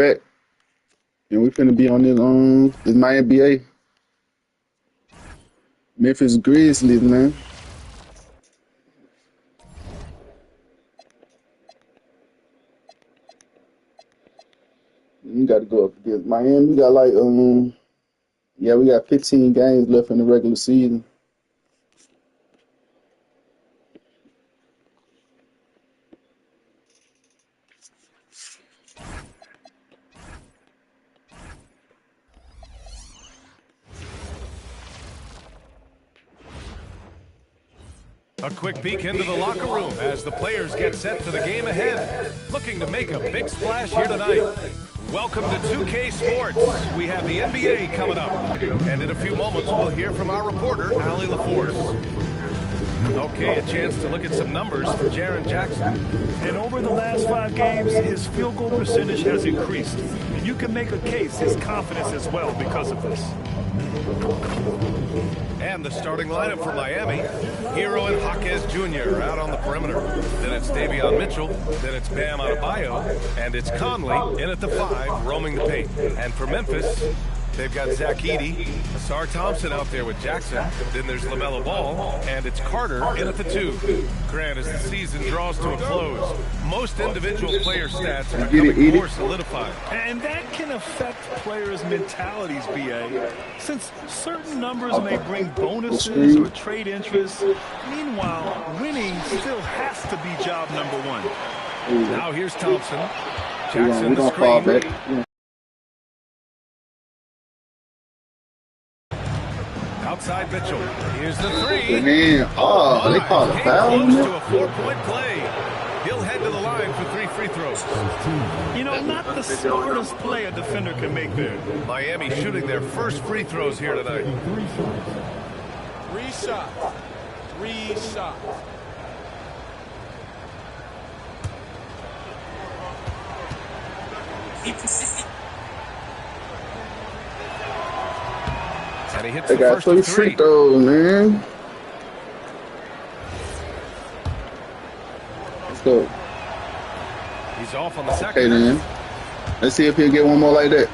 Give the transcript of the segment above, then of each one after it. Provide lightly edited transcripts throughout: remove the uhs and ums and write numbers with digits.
back, and we finna be on this MyNBA. Memphis Grizzlies, man. We got to go up against Miami. We got like yeah, we got 15 games left in the regular season. A quick peek into the locker room as the players get set for the game ahead. Looking to make a big splash here tonight. Welcome to 2K Sports. We have the NBA coming up. And in a few moments, we'll hear from our reporter, Allie LaForce. Okay, a chance to look at some numbers for Jaren Jackson. And over the last 5 games, his field goal percentage has increased. And you can make a case his confidence as well because of this. And the starting lineup for Miami. Hero and Jaquez Jr. out on the perimeter. Then it's Davion Mitchell. Then it's Bam Adebayo. And it's Conley in at the 5, roaming the paint. And for Memphis, they've got Zach Edey, Asar Thompson out there with Jackson. Then there's LaMelo Ball, and it's Carter in at the 2. Grant, as the season draws to a close, most individual player stats are becoming more solidified. And that can affect players' mentalities, B.A., since certain numbers may bring bonuses or trade interest. Meanwhile, winning still has to be job number 1. Now here's Thompson. Jackson the screen. Outside Mitchell. Here's the 3. Man, oh, they called a foul. Close to a 4-point play. He'll head to the line for 3 free throws. You know, not the smartest play a defender can make there. Miami shooting their first free throws here tonight. 3 shots. 3 shots. And he hits they the got first 3 of 3. free throws, man. Let's go. He's off on the second. Okay, then. Let's see if he'll get one more like that.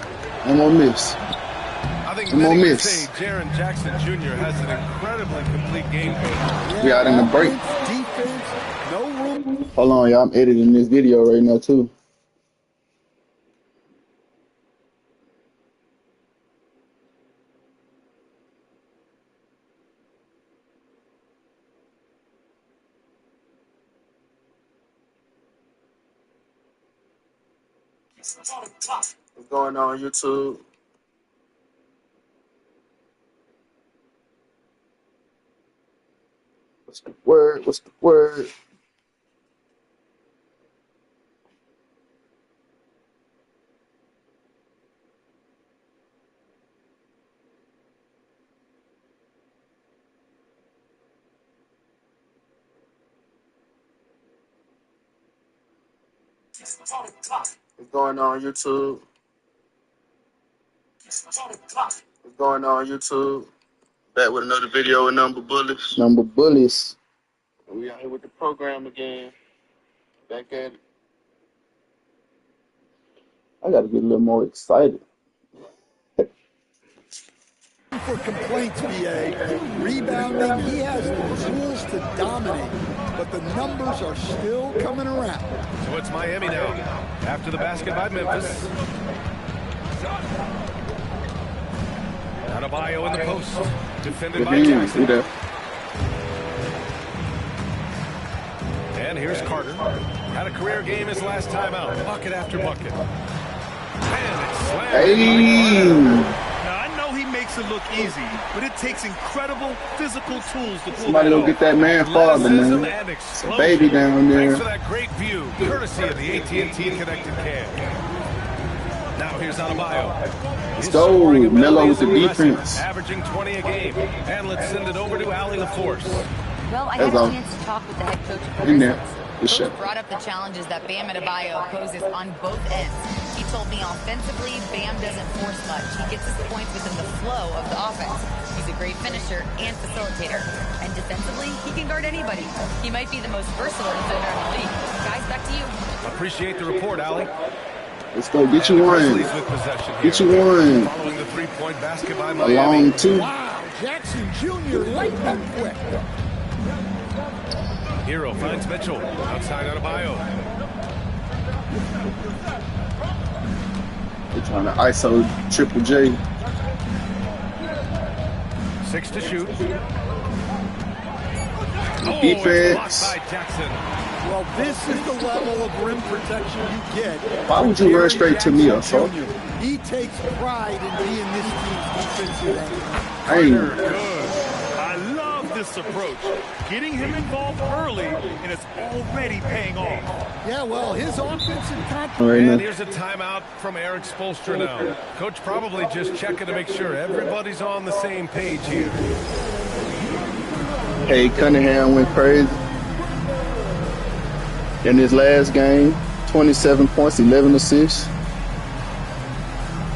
One more miss. I think one more many would miss. say Jaren Jackson Jr. has an incredibly complete game coach. We out in the break. Defense, no room. Hold on, y'all. I'm editing this video right now, too. What's going on, YouTube? What's the word? What's the word? What's going on, YouTube? What's going on, YouTube? Back with another video with Number Bullies. Number Bullies. We out here with the program again. Back at it. I gotta get a little more excited. For complaints, BA. Rebounding, he has the tools to dominate, but the numbers are still coming around. So it's Miami now. After the basket by Memphis. Adebayo in the post. Defended by Jackson. And here's Carter. Had a career game his last time out. Bucket after bucket. And it's slammed. Now, I know he makes it look easy, but it takes incredible physical tools to pull Somebody don't get that man farther, man. It's a baby down there. Thanks for that great view, courtesy of the AT&T Connected Cam. Now here's Adebayo. Let's go, Melo with the defense. Averaging 20 a game. And let's send it over to Allie LaForce. Well, I had a chance to talk with the head coach of the Grizzlies. Coach brought up the challenges that Bam Adebayo poses on both ends. He told me offensively, Bam doesn't force much. He gets his points within the flow of the offense. He's a great finisher and facilitator. And defensively, he can guard anybody. He might be the most versatile defender in the league. Guys, back to you. Appreciate the report, Allie. Let's go. Get you one. Get you one. Following the three-point basket by A Miami. long two. Wow, Jackson Jr. lightning quick. Hero finds Mitchell. Outside Adebayo. They're trying to ISO Triple J. 6 to shoot. Defense. By Jackson. Well, this is the level of rim protection you get. Why would you run straight to me, Assault? He takes pride in being this team's defensive end. Hey. Good. I love this approach. Getting him involved early, and it's already paying off. Yeah, well, his offensive And here's a timeout from Eric Spoelstra now. Coach probably just checking to make sure everybody's on the same page here. Hey, Cunningham went crazy in his last game. 27 points, 11 assists.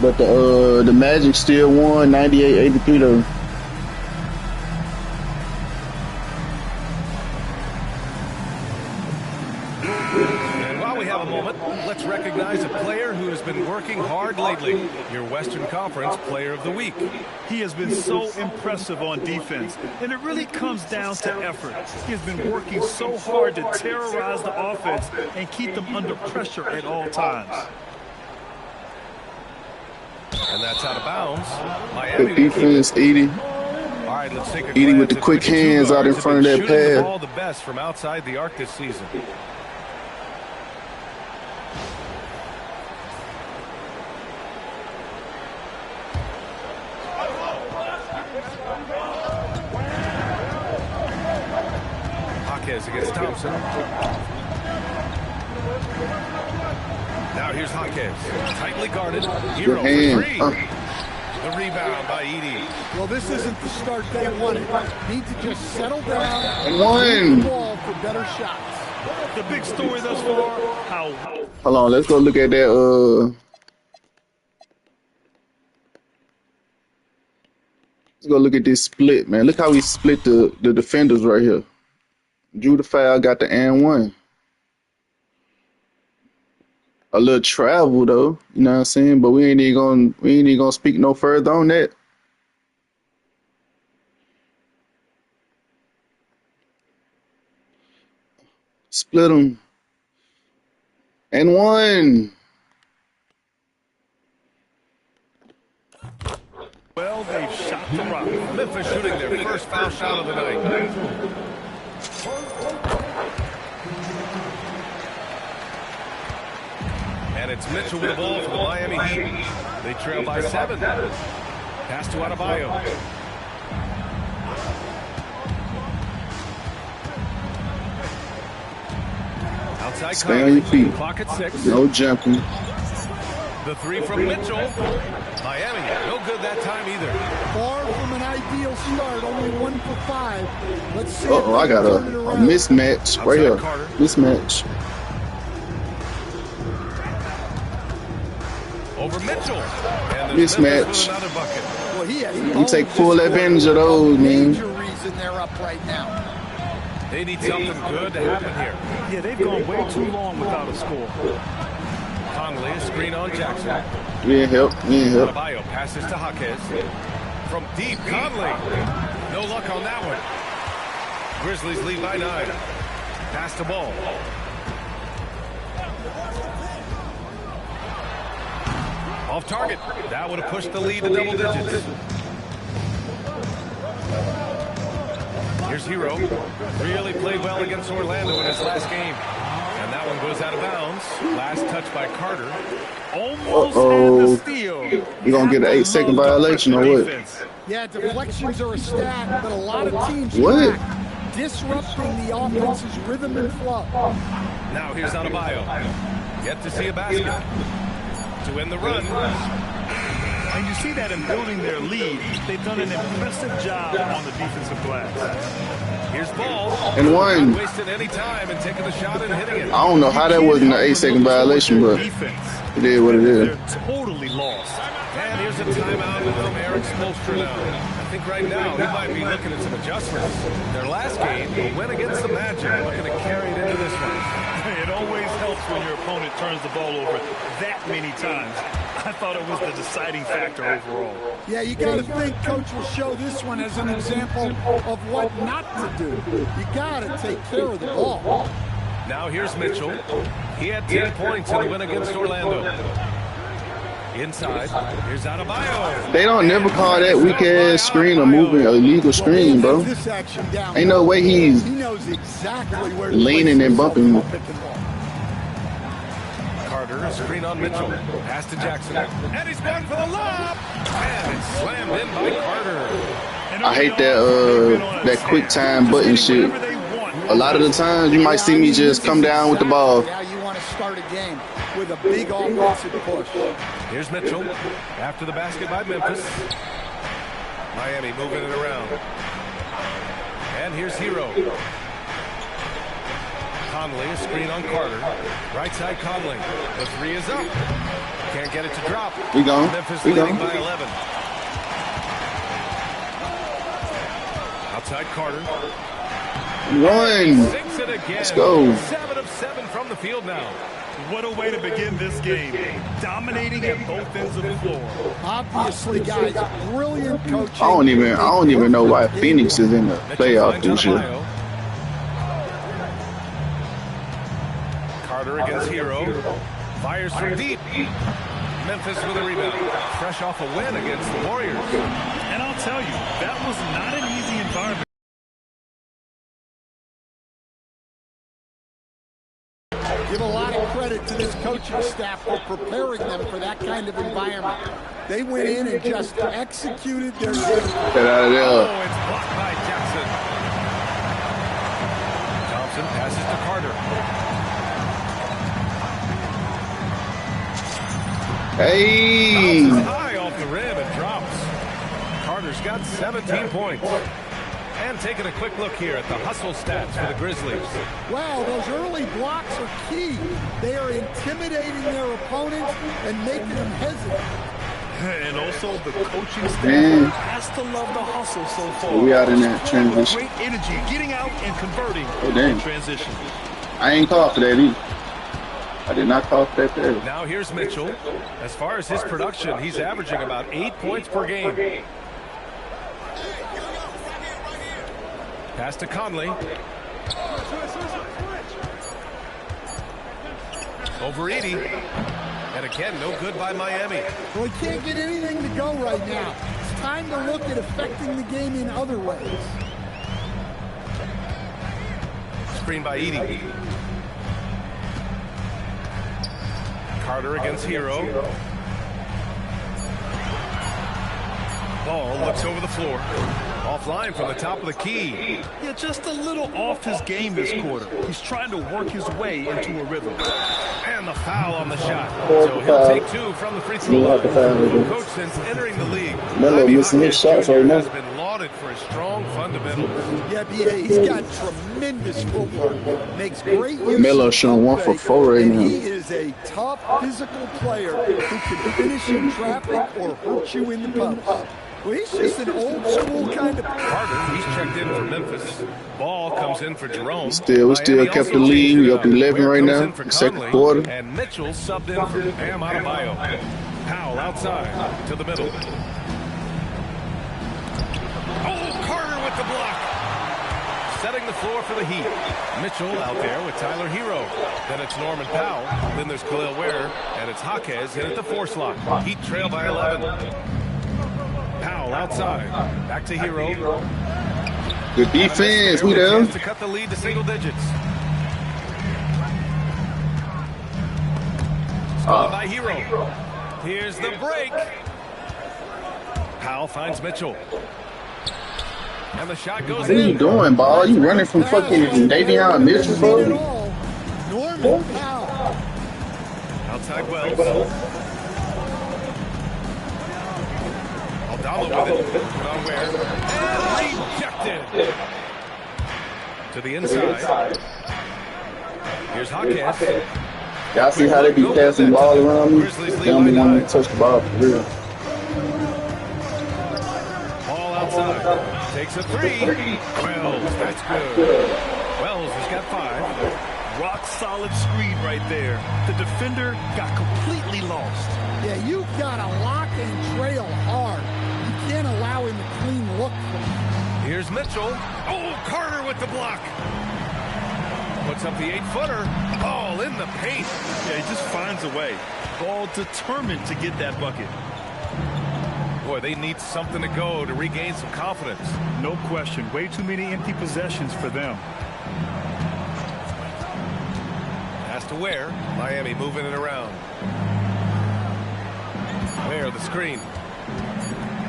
But the Magic still won 98-83 though. And while we have a moment, let's recognize a player who has been working hard lately. Your Western Conference Player of the Week. He has been so impressive on defense, and it really comes down to effort. He has been working so hard to terrorize the offense and keep them under pressure at all times. And that's out of bounds. Good defense, Edie. All right, let's take a Edie with the glance quick at which hands two out in guards front of have that been shooting the pad. ball the best from outside the arc this season. Hawkes against Thompson. Now here's Hawkes. Tightly guarded. Hero for three. The rebound by Edie. Well, this isn't the start they wanted. Need to just settle down And one. the ball for better shots. The big story thus far, how Hold on, let's go look at that. Let's go look at this split, man. Look how we split the defenders right here. Drew the foul, got the and one. A little travel though, you know what I'm saying? But we ain't even gonna speak no further on that. Split them. And one. well they've shot the rock. Memphis shooting their first foul shot of the night. And it's Mitchell with the ball for the Miami Heat. They trail by 7. Pass to Adebayo. Outside Stay on your feet. Clock at 6. No jumping. The three from Mitchell. Miami, no good that time either. Far from an ideal start, only 1 for 5. Let's see. Uh-oh, I got a mismatch right here. Mismatch. Over Mitchell. And there's Mismatch. Memphis with another bucket. Well, he has You take full advantage of those, man. major reason they're up right now. They need something good to happen here. Yeah, they've gone way too long without a score. Conley, a screen on Jackson. We ain't help. Adebayo passes to Hawkes. From deep, Conley. No luck on that one. Grizzlies lead by 9. Pass the ball. Off target. That would have pushed the lead to double digits. Here's Hero. Really played well against Orlando in his last game. And that one goes out of bounds. Last touch by Carter. Almost had the steal. You gonna get an 8-second violation or what? Yeah, deflections are a stat that a lot of teams What? track, disrupting the offense's rhythm and flow. Now here's Adebayo. Yet to see a basket. To end the run. And you see that in building their lead. They've done an impressive job on the defensive glass. Here's Ball. And one. Not wasting any time and taking the shot and hitting it. I don't know how that wasn't an 8-second violation, but Defense. It is what it is. They're totally lost. And here's a timeout from Eric Spoelstra now. I think right now he might be looking at some adjustments. Their last game, a win against the Magic, looking to carry it into this one. It always helps when your opponent turns the ball over that many times. I thought it was the deciding factor overall. Yeah, you got to think Coach will show this one as an example of what not to do. You got to take care of the ball. Now here's Mitchell. He had 10 points in the win against Orlando. Inside, here's Adebayo. They don't never call that weak ass screen or moving illegal screen, bro. Ain't no way he's leaning and bumping. Carter, a screen on Mitchell. Pass to Jackson. And he's going for the lob. And it's slammed in by Carter. I hate that quick time button shit. A lot of the times you might see me just come down with the ball. Now you want to start a game with a big offensive push. Here's Mitchell after the basket by Memphis. Miami moving it around. And here's Hero. Conley, a screen on Carter. Right side Conley. The three is up. Can't get it to drop. We gone. Memphis We leading gone. by 11. Outside Carter. One. Sinks it again. Let's go. 7 of 7 from the field now. What a way to begin this game. Dominating at both ends of the floor. Obviously, guys, brilliant coaching. I don't even know why Phoenix is in the playoff this year. Carter against Hero. Fires from deep. Memphis with a rebound. Fresh off a win against the Warriors. And I'll tell you, that was not an easy environment. Give a lot of credit to this coaching staff for preparing them for that kind of environment. They went in and just executed their game. Get out of there. Oh, it's blocked by Jackson. Thompson passes to Carter. Hey. Bounces high off the rim and drops. Carter's got 17 points. And taking a quick look here at the hustle stats for the Grizzlies. Wow, those early blocks are key. They are intimidating their opponents and making them hesitant. And also the coaching staff has to love the hustle so far. We out in that transition. Great energy, getting out and converting damn. in transition. I ain't called for that either. I did not call for that there. Now here's Mitchell. As far as his production, he's averaging about 8 points per game. Pass to Conley. Over Edie. And again, no good by Miami. Well, he can't get anything to go right now. It's time to look at affecting the game in other ways. Screen by Edie. Carter against Hero. Ball looks over the floor. Offline from the top of the key. Yeah, just a little off his game this quarter. He's trying to work his way into a rhythm. And the foul on the shot. So he'll take 2 from the free throw line. Coach, since entering the league, Melo missing his shots right now. has been lauded for his strong fundamentals. Yeah, BA, he's got tremendous footwork. Makes great use Melo of showing 1 for 4 right and now. he is a tough physical player who can finish in traffic or hurt you in the post. Well, he's just an old school kind of Carter, he's checked in for Memphis. Ball comes in for Jerome. We still kept the lead. We up 11 right now. Second quarter. And Mitchell subbed in for Bam Adebayo. Powell outside to the middle. Oh, Carter with the block. Setting the floor for the Heat. Mitchell out there with Tyler Hero. Then it's Norman Powell. Then there's Khalil Ware. And it's Jaquez in at the 4 slot. Heat trail by 11. Powell outside. Back to Hero. Good defense. We there. To cut the lead to single digits. Stolen by Hero. Here's the break. Powell finds Mitchell. And the shot goes What are you doing, ball? You running from fucking Davion Mitchell, bro? Norman Powell. Outside Wells. Aldama with it. Put on Ware. And rejected. To the inside. Here's Jaquez. Y'all see how they be passing the ball around me? They don't be wanting to touch the ball for real. Ball outside. Takes a three. Wells, that's good. Wells has got 5. Rock solid screen right there. The defender got completely lost. Yeah, you've got to lock and trail hard. You can't allow him a clean look from him. Here's Mitchell. Oh, Carter with the block. Puts up the 8-footer. Ball in the paint. Yeah, he just finds a way. Ball determined to get that bucket. Boy, they need something to go to regain some confidence. No question. Way too many empty possessions for them. Pass to Ware. Miami moving it around. Ware, the screen.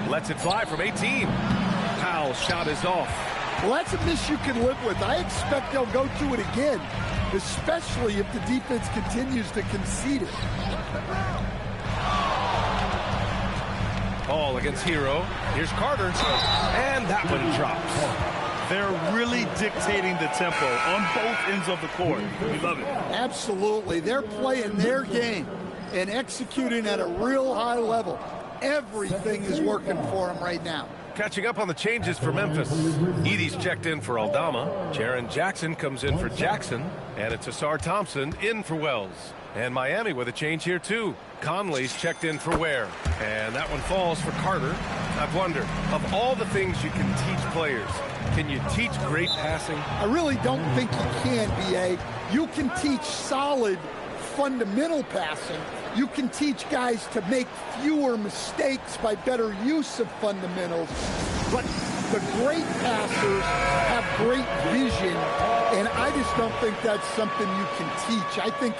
Lets it fly from 18. Powell's shot is off. Well, that's a miss you can live with. I expect they'll go to it again, especially if the defense continues to concede it. Ball against Hero. Here's Carter. And that one drops. They're really dictating the tempo on both ends of the court. We love it. Absolutely. They're playing their game and executing at a real high level. Everything is working for them right now. Catching up on the changes for Memphis. Edie's checked in for Aldama. Jaren Jackson comes in for Jackson. And it's Asar Thompson in for Wells. And Miami with a change here, too. Conley's checked in for Ware. And that one falls for Carter. I've wondered, of all the things you can teach players, can you teach great passing? I really don't think you can, B.A. You can teach solid fundamental passing. You can teach guys to make fewer mistakes by better use of fundamentals. But the great passers have great vision, and I just don't think that's something you can teach. I think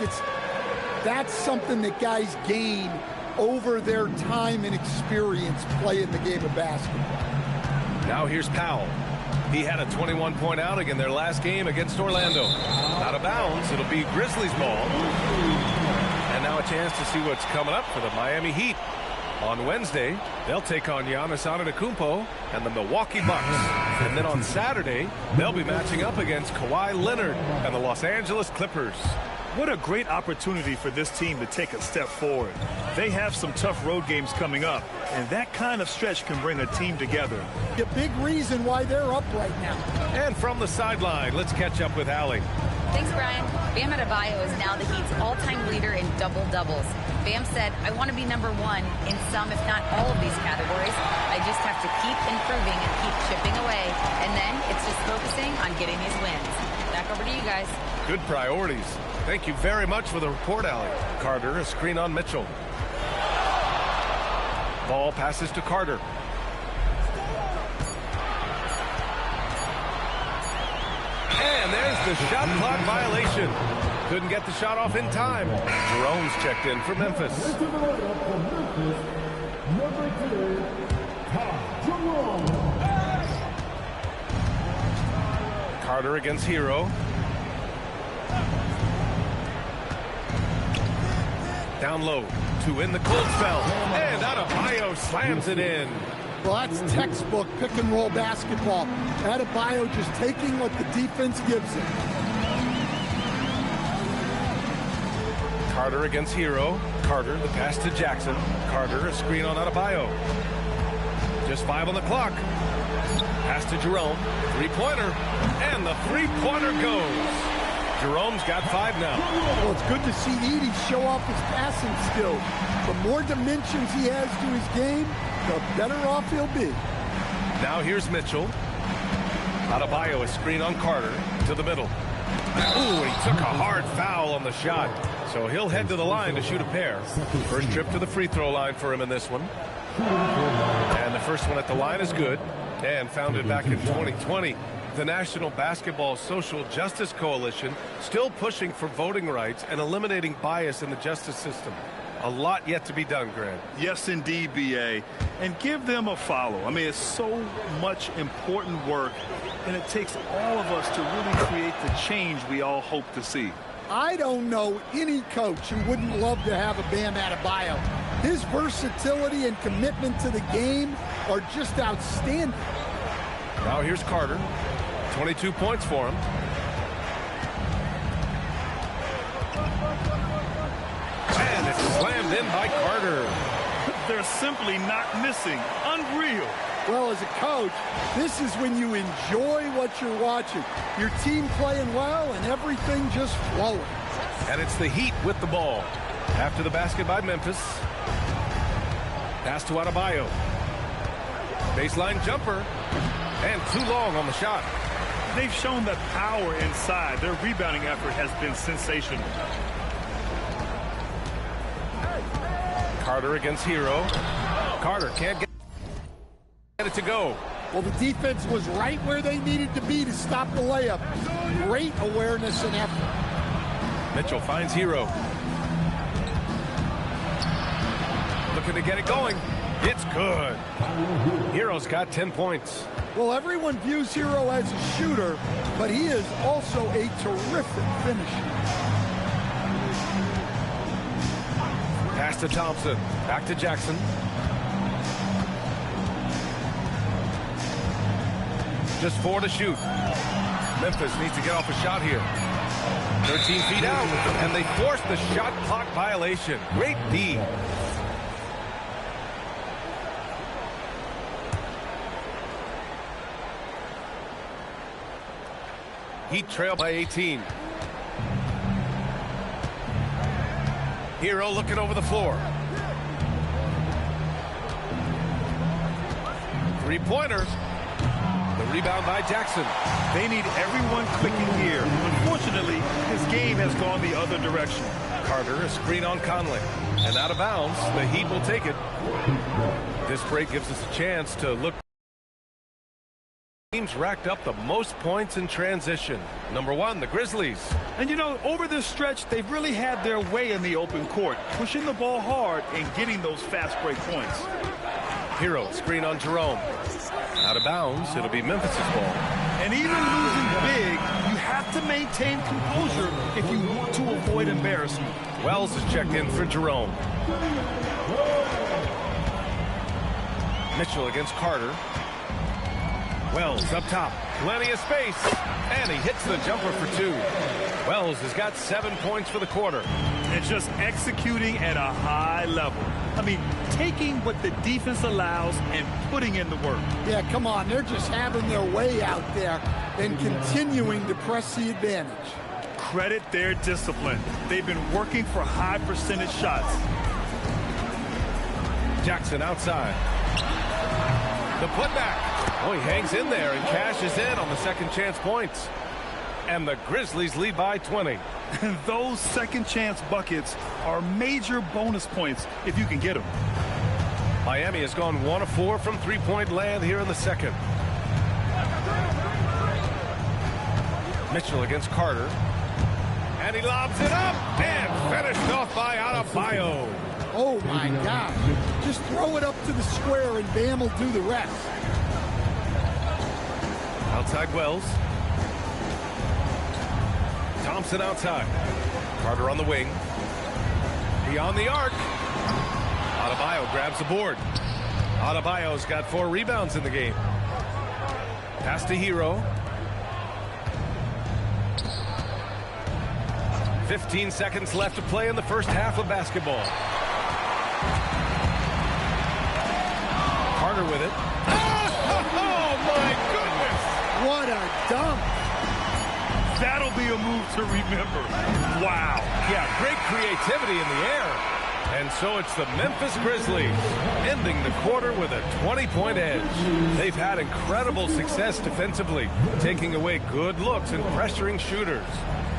that's something that guys gain over their time and experience playing the game of basketball. Now here's Powell. He had a 21-point outing in their last game against Orlando. Out of bounds, it'll be Grizzlies ball. And now a chance to see what's coming up for the Miami Heat. On Wednesday, they'll take on Giannis Antetokounmpo and the Milwaukee Bucks. And then on Saturday, they'll be matching up against Kawhi Leonard and the Los Angeles Clippers. What a great opportunity for this team to take a step forward. They have some tough road games coming up, and that kind of stretch can bring a team together. A big reason why they're up right now. And from the sideline, let's catch up with Allie. Thanks, Brian. Bam Adebayo is now the Heat's all-time leader in double-doubles. Bam said, I want to be #1 in some, if not all of these categories. I just have to keep improving and keep chipping away. And then it's just focusing on getting these wins. Back over to you guys. Good priorities. Thank you very much for the report, Allie. Carter, a screen on Mitchell. Ball passes to Carter. And there's the shot clock violation. Couldn't get the shot off in time. Jerome's checked in for Memphis. Carter against Hero. Down low, to in the cold spell, and Adebayo slams it in. Well, that's textbook pick-and-roll basketball. Adebayo just taking what the defense gives him. Carter against Hero. Carter, the pass to Jackson. Carter, a screen on Adebayo. Just 5 on the clock. Pass to Jerome. Three-pointer, and the three-pointer goes. Jerome's got 5 now. Well, it's good to see Edie show off his passing skills. The more dimensions he has to his game, the better off he'll be. Now here's Mitchell. Adebayo, a screen on Carter to the middle. Ooh, he took a hard foul on the shot. So he'll head to the line to shoot a pair. First trip to the free throw line for him in this one. And the first one at the line is good. And founded back in 2020. The National Basketball Social Justice Coalition still pushing for voting rights and eliminating bias in the justice system. A lot yet to be done, Grant. Yes, indeed, B.A. And give them a follow. I mean, it's so much important work, and it takes all of us to really create the change we all hope to see. I don't know any coach who wouldn't love to have a Bam Adebayo. His versatility and commitment to the game are just outstanding. Now here's Carter. 22 points for him. jammed in by Carter. They're simply not missing. Unreal. Well, as a coach, this is when you enjoy what you're watching. Your team playing well and everything just flowing. And it's the Heat with the ball. After the basket by Memphis. Pass to Adebayo. Baseline jumper. And too long on the shot. They've shown that power inside. Their rebounding effort has been sensational. Carter against Hero. Carter can't get it to go. Well, the defense was right where they needed to be to stop the layup. Great awareness and effort. Mitchell finds Hero. Looking to get it going. It's good. Hero's got 10 points. Well, everyone views Hero as a shooter, but he is also a terrific finisher. Pass to Thompson. Back to Jackson. Just 4 to shoot. Memphis needs to get off a shot here. 13 feet out, and they force the shot clock violation. Great D. Heat trail by 18. Hero looking over the floor. Three-pointer. The rebound by Jackson. They need everyone clicking here. Unfortunately, his game has gone the other direction. Carter, a screen on Conley. And out of bounds, the Heat will take it. This break gives us a chance to look. Teams racked up the most points in transition. Number 1, the Grizzlies. And you know, over this stretch, they've really had their way in the open court, pushing the ball hard and getting those fast break points. Hero, screen on Jerome. Out of bounds, it'll be Memphis' ball. And even losing big, you have to maintain composure if you want to avoid embarrassment. Wells is checked in for Jerome. Mitchell against Carter. Wells up top, plenty of space, and he hits the jumper for 2. Wells has got 7 points for the quarter. And just executing at a high level. I mean, taking what the defense allows and putting in the work. Yeah, come on, they're just having their way out there and continuing to press the advantage. Credit their discipline. They've been working for high percentage shots. Jackson outside. The putback. Oh, he hangs in there and cashes in on the second chance points. And the Grizzlies lead by 20. Those second chance buckets are major bonus points if you can get them. Miami has gone 1 of 4 from three-point land here in the second. Mitchell against Carter. And he lobs it up and finished off by Adebayo. Oh, my God. Just throw it up to the square and Bam will do the rest. Outside Wells. Thompson outside. Carter on the wing. Beyond the arc. Adebayo grabs the board. Adebayo's got 4 rebounds in the game. Pass to Hero. 15 seconds left to play in the first half of basketball. Carter with it. Oh, my goodness! What a dunk. That'll be a move to remember. Wow. Yeah, great creativity in the air. And so it's the Memphis Grizzlies ending the quarter with a 20-point edge. They've had incredible success defensively, taking away good looks and pressuring shooters.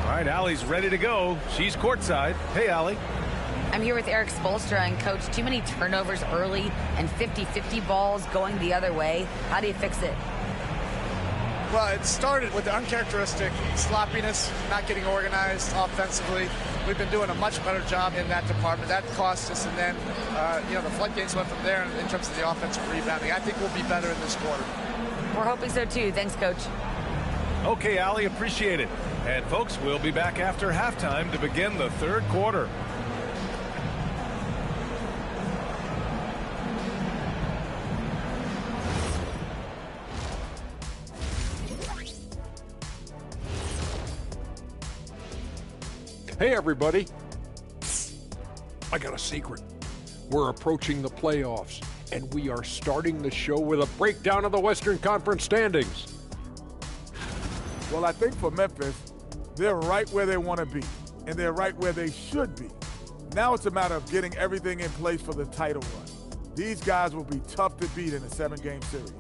All right, Allie's ready to go. She's courtside. Hey, Allie. I'm here with Eric Spoelstra, and Coach, too many turnovers early and 50-50 balls going the other way. How do you fix it? Well, it started with the uncharacteristic sloppiness, not getting organized offensively. We've been doing a much better job in that department. That cost us, and then, the floodgates went from there in terms of the offensive rebounding. I think we'll be better in this quarter. We're hoping so, too. Thanks, Coach. Okay, Allie, appreciate it. And, folks, we'll be back after halftime to begin the third quarter. Hey, everybody. I got a secret. We're approaching the playoffs, and we are starting the show with a breakdown of the Western Conference standings. Well, I think for Memphis, they're right where they want to be, and they're right where they should be. Now it's a matter of getting everything in place for the title run. These guys will be tough to beat in a 7-game series.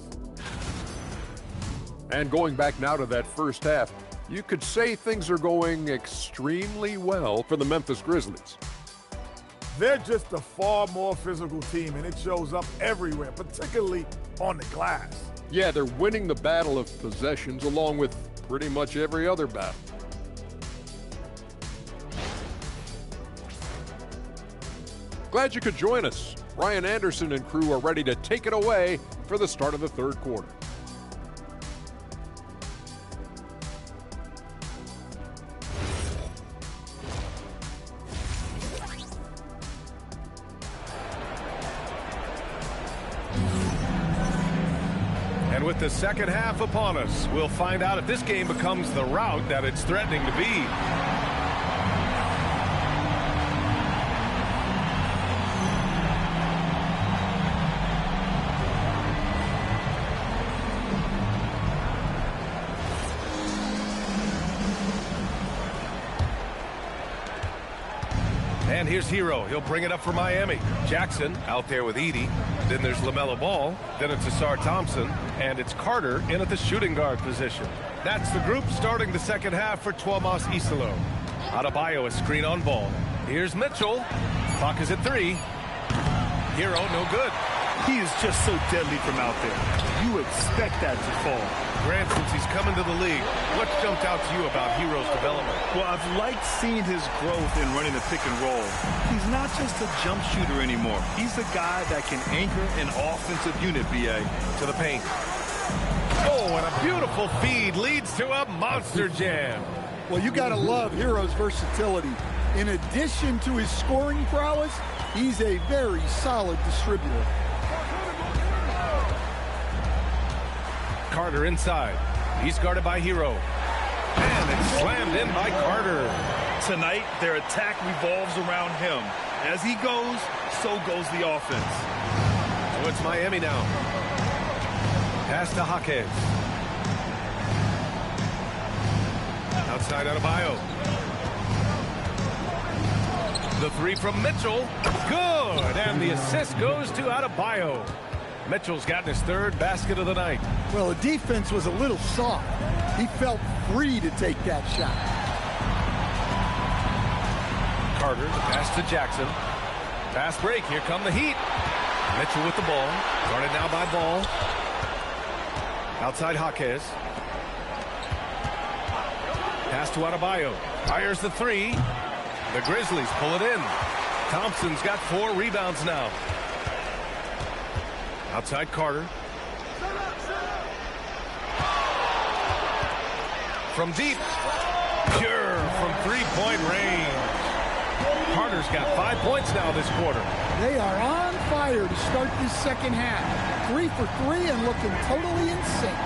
And going back now to that first half, you could say things are going extremely well for the Memphis Grizzlies. They're just a far more physical team, and it shows up everywhere, particularly on the glass. Yeah, they're winning the battle of possessions along with pretty much every other battle. Glad you could join us. Ryan Anderson and crew are ready to take it away for the start of the third quarter. And with the second half upon us, we'll find out if this game becomes the rout that it's threatening to be. And here's Hero. He'll bring it up for Miami. Jackson out there with Edey. Then there's LaMelo Ball. Then it's Asar Thompson. And it's Carter in at the shooting guard position. That's the group starting the second half for Tuomas Isalo. Adebayo, a screen on Ball. Here's Mitchell. Clock is at 3. Hero, no good. He is just so deadly from out there. You expect that to fall. Grant, since he's come into the league, what jumped out to you about Hero's development? Well, I've liked seeing his growth in running the pick and roll. He's not just a jump shooter anymore. He's a guy that can anchor an offensive unit, B.A. To the paint. Oh, and a beautiful feed leads to a monster jam. Well, you got to love Hero's versatility. In addition to his scoring prowess, he's a very solid distributor. Carter inside. He's guarded by Hero. And it's slammed in by Carter. Tonight, their attack revolves around him. As he goes, so goes the offense. So it's Miami now. Pass to Jaquez. Outside Adebayo. The 3 from Mitchell. Good. And the assist goes to Adebayo. Mitchell's gotten his 3rd basket of the night. Well, the defense was a little soft. He felt free to take that shot. Carter, the pass to Jackson. Fast break. Here come the Heat. Mitchell with the ball. Guarded now by Ball. Outside Jaquez. Pass to Adebayo. Fires the 3. The Grizzlies pull it in. Thompson's got 4 rebounds now. Outside Carter. From deep. Pure from 3-point range. Carter's got 5 points now this quarter. They are on fire to start this second half. 3 for 3 and looking totally in sync.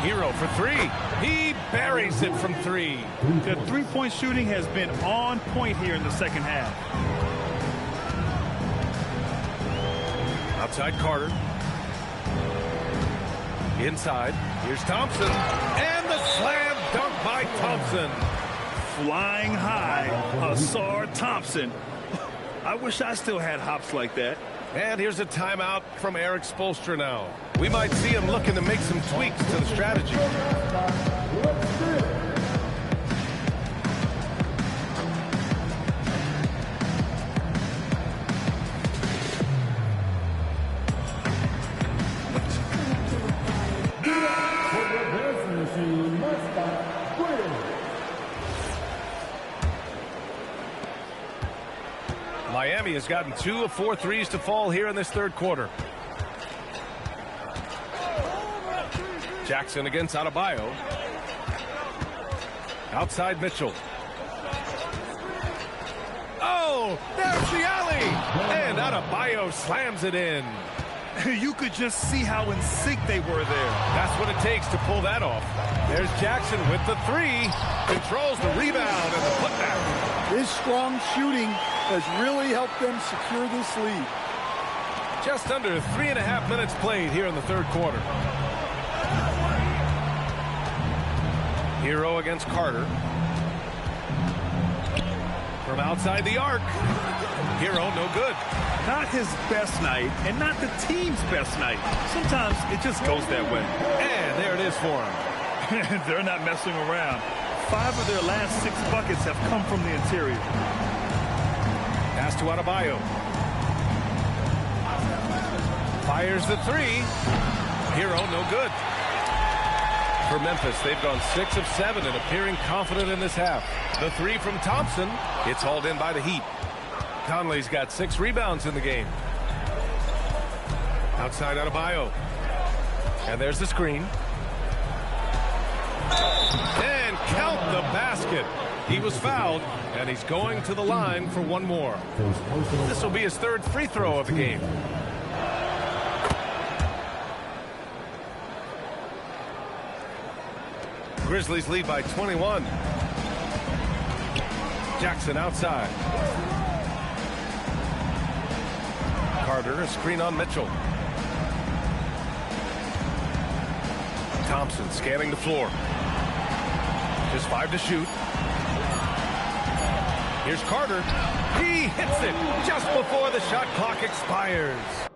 Hero for 3. He buries it from 3. The 3-point shooting has been on point here in the second half. Outside Carter. Inside. Here's Thompson. And the slam dunk by Thompson. Flying high, Asar Thompson. I wish I still had hops like that. And here's a timeout from Eric Spoelstra now. We might see him looking to make some tweaks to the strategy. Miami has gotten 2 of 4 threes to fall here in this third quarter. Jackson against Adebayo. Outside Mitchell. Oh, there's the alley. And Adebayo slams it in. You could just see how in sync they were there. That's what it takes to pull that off. There's Jackson with the 3. Controls the rebound and the putback. His strong shooting has really helped them secure this lead. Just under 3.5 minutes played here in the third quarter. Hero against Carter. From outside the arc. Hero no good. Not his best night, and not the team's best night. Sometimes it just goes that way. And there it is for him. They're not messing around. 5 of their last 6 buckets have come from the interior. Pass to Adebayo. Fires the 3. Hero no good. For Memphis, they've gone 6 of 7 and appearing confident in this half. The 3 from Thompson. It's hauled in by the Heat. Conley's got 6 rebounds in the game. Outside Adebayo. And there's the screen. And count the basket. He was fouled, and he's going to the line for one more. This will be his 3rd free throw of the game. Grizzlies lead by 21. Jackson outside. Carter, a screen on Mitchell. Thompson scanning the floor. Just 5 to shoot. Here's Carter. He hits it just before the shot clock expires.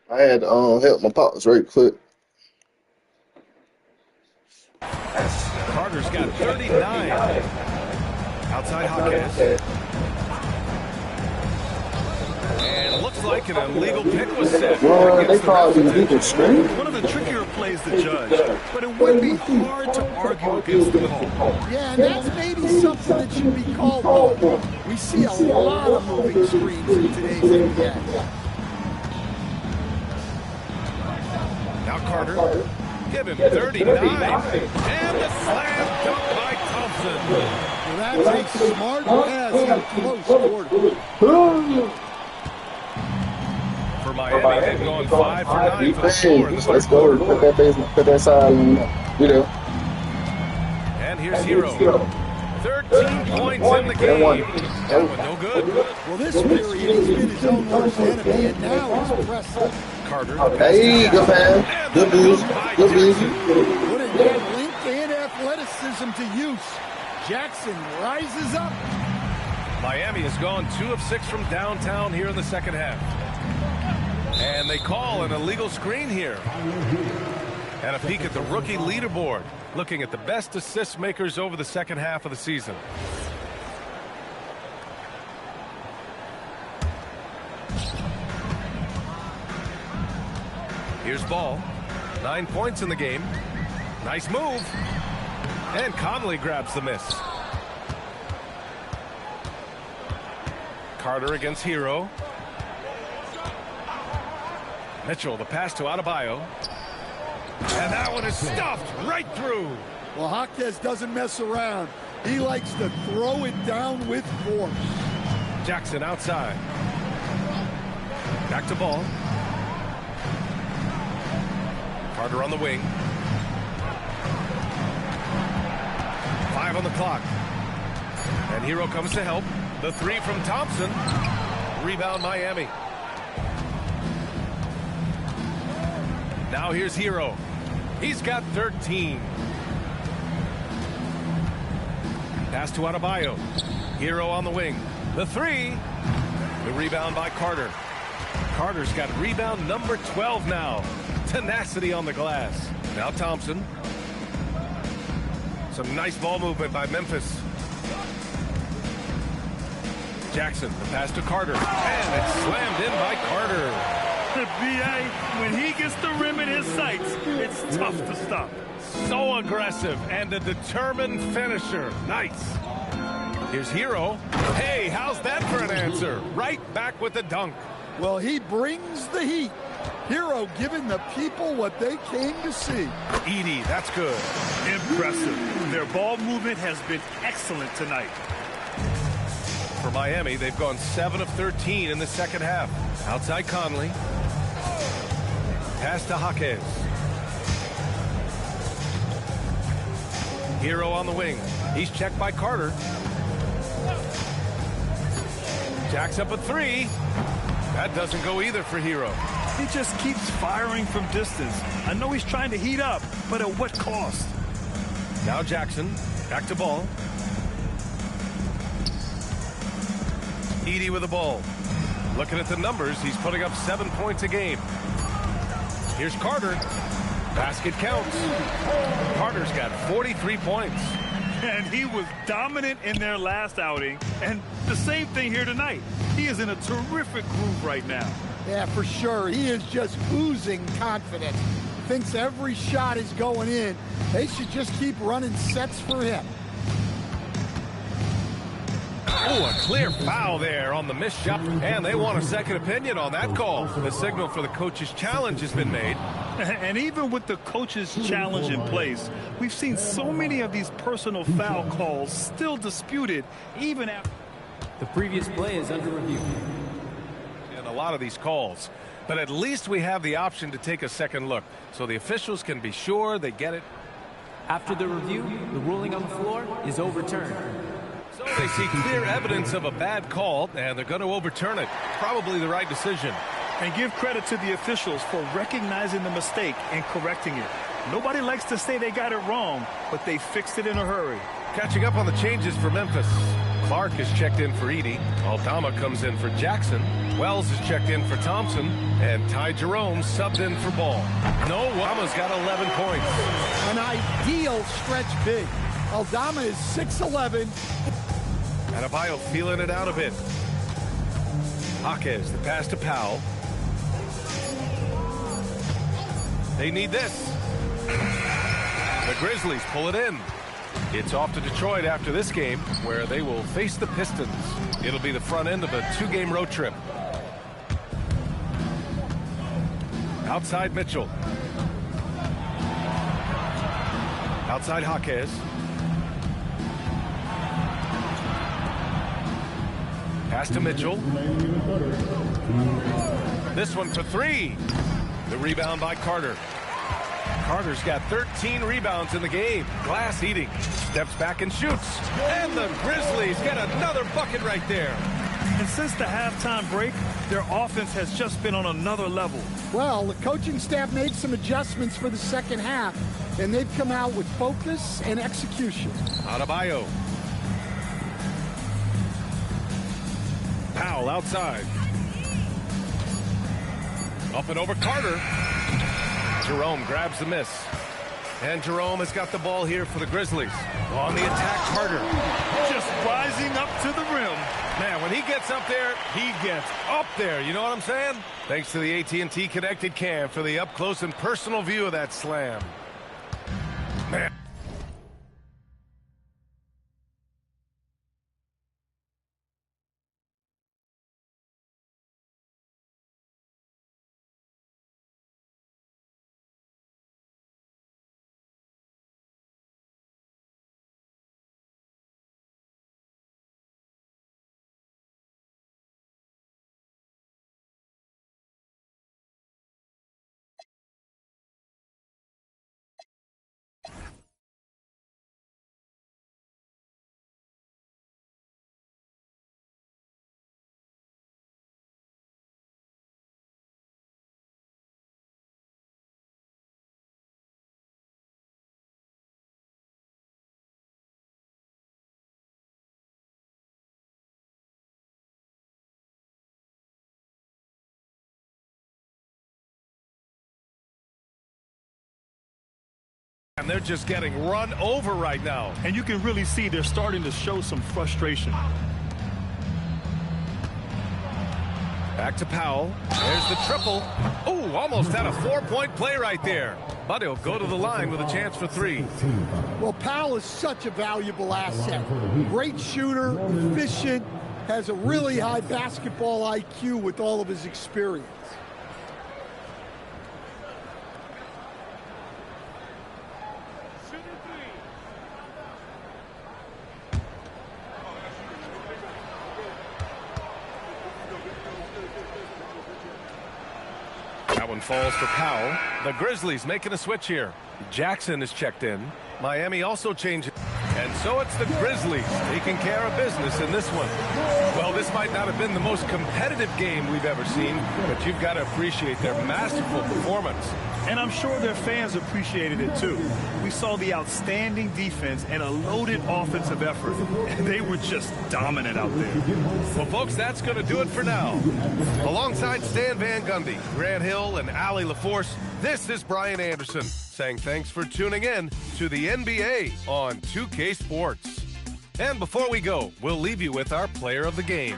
I had to help my pops right quick. Carter's got 39. Outside Hawkins. And it looks like an illegal pick was set. They called it illegal screen. One of the trickier plays to judge, but it would be hard to argue against the call. Yeah, and that's maybe something that should be called on. We see a lot of moving screens in today's NBA. Now Carter. Give him 39. And the slam dunk by Thompson. Well, that's a smart pass and close quarter. For Miami, they've gone 5 for 9 for the score in the Let's third go. quarter. Put that side in there. And here's Hero. 13 points in the game. That one no good. Well, this period he's been his own worst enemy, and now he's pressing. Carter. Hey, good man. Good news. Good news. Putting that length and athleticism to use. Jackson rises up. Miami has gone 2 of 6 from downtown here in the second half. And they call an illegal screen here. And a peek at the rookie leaderboard, looking at the best assist makers over the second half of the season. Here's Ball. 9 points in the game. Nice move. And Conley grabs the miss. Carter against Hero. Mitchell, the pass to Adebayo. And that one is stuffed right through. Well, Hawkes doesn't mess around. He likes to throw it down with force. Jackson outside. Back to Ball. Carter on the wing. 5 on the clock. And Hero comes to help. The 3 from Thompson. Rebound Miami. Now here's Hero. He's got 13. Pass to Adebayo. Hero on the wing. The 3. The rebound by Carter. Carter's got rebound number 12 now. Tenacity on the glass. Now Thompson. Some nice ball movement by Memphis. Jackson, the pass to Carter. And it's slammed in by Carter. B.A., when he gets the rim in his sights, it's tough to stop. So aggressive and a determined finisher. Nice. Here's Hero. Hey, how's that for an answer? Right back with the dunk. Well, he brings the heat. Hero giving the people what they came to see. Edey, that's good. Impressive. Their ball movement has been excellent tonight. For Miami, they've gone 7 of 13 in the second half. Outside Conley. Pass to Hawkes. Hero on the wing. He's checked by Carter. Jacks up a 3. That doesn't go either for Hero. He just keeps firing from distance. I know he's trying to heat up, but at what cost? Now Jackson. Back to Ball. Edey with the ball. Looking at the numbers, he's putting up 7 points a game. Here's Carter. Basket counts. Carter's got 43 points. And he was dominant in their last outing. And the same thing here tonight. He is in a terrific groove right now. Yeah, for sure. He is just oozing confidence. Thinks every shot is going in. They should just keep running sets for him. Oh, a clear foul there on the missed shot. And they want a second opinion on that call. The signal for the coach's challenge has been made. And even with the coach's challenge in place, we've seen so many of these personal foul calls still disputed even after. The previous play is under review. In a lot of these calls. But at least we have the option to take a second look. So the officials can be sure they get it. After the review, the ruling on the floor is overturned. So they see clear evidence of a bad call, and they're going to overturn it. Probably the right decision. And give credit to the officials for recognizing the mistake and correcting it. Nobody likes to say they got it wrong, but they fixed it in a hurry. Catching up on the changes for Memphis. Clark is checked in for Edey. Aldama comes in for Jackson. Wells is checked in for Thompson, and Ty Jerome subbed in for Ball. Aldama's got 11 points. An ideal stretch big. Aldama is 6'11". Adebayo feeling it out a bit. Jaquez, the pass to Powell. They need this. The Grizzlies pull it in. It's off to Detroit after this game, where they will face the Pistons. It'll be the front end of a 2-game road trip. Outside Mitchell. Outside Jaquez. Pass to Mitchell. This one for 3. The rebound by Carter. Carter's got 13 rebounds in the game. Glass eating. Steps back and shoots. And the Grizzlies get another bucket right there. And since the halftime break, their offense has just been on another level. Well, the coaching staff made some adjustments for the second half, and they've come out with focus and execution. Adebayo. Powell outside. Up and over Carter. Jerome grabs the miss. And Jerome has got the ball here for the Grizzlies. On the attack, Carter. Just rising up to the rim. Man, when he gets up there, he gets up there. You know what I'm saying? Thanks to the AT&T Connected Cam for the up-close and personal view of that slam. Man. And they're just getting run over right now. And you can really see they're starting to show some frustration. Back to Powell. There's the triple. Oh, almost had a 4-point play right there. But he'll go to the line with a chance for 3. Well, Powell is such a valuable asset. Great shooter, efficient, has a really high basketball IQ with all of his experience. That one falls for Powell. The Grizzlies making a switch here. Jackson is checked in. Miami also changes. And so it's the Grizzlies taking care of business in this one. Well, this might not have been the most competitive game we've ever seen, but you've got to appreciate their masterful performance. And I'm sure their fans appreciated it too. We saw the outstanding defense and a loaded offensive effort. And they were just dominant out there. Well, folks, that's going to do it for now. Alongside Stan Van Gundy, Grant Hill, and Allie LaForce, this is Brian Anderson saying thanks for tuning in to the NBA on 2K Sports. And before we go, we'll leave you with our player of the game.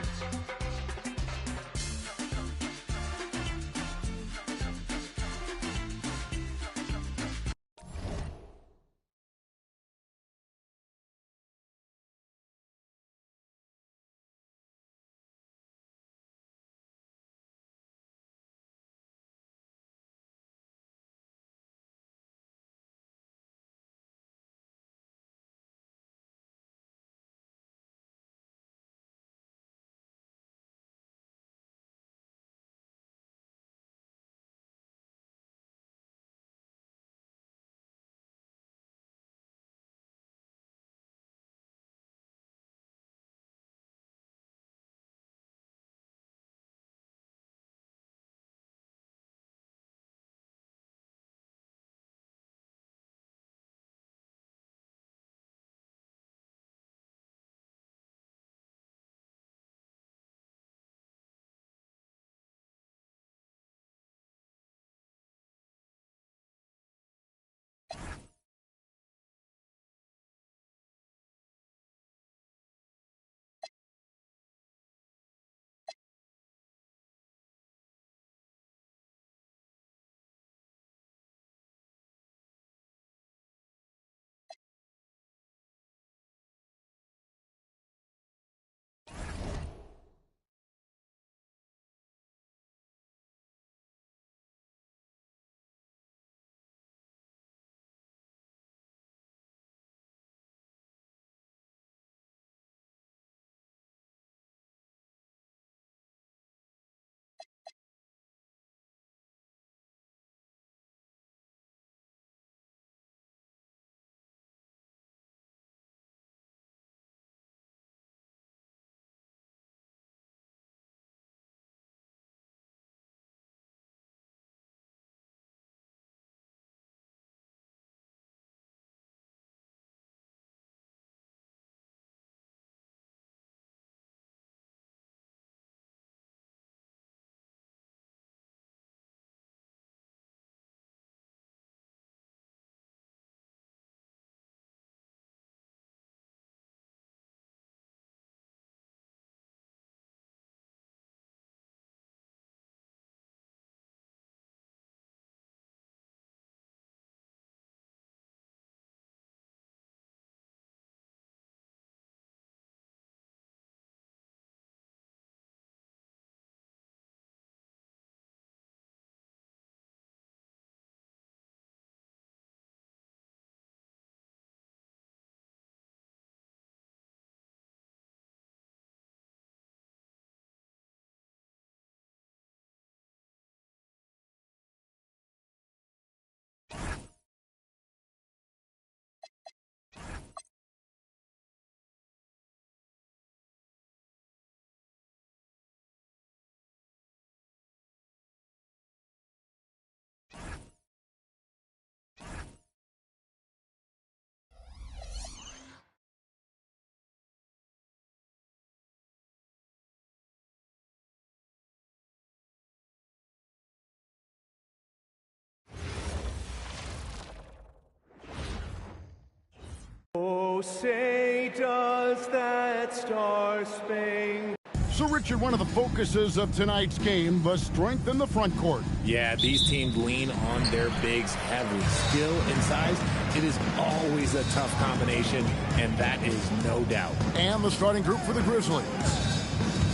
Oh, say does that star-spangled... So, Richard, one of the focuses of tonight's game was strength in the front court. Yeah, these teams lean on their bigs heavily. Skill and size, it is always a tough combination, and that is no doubt. And the starting group for the Grizzlies.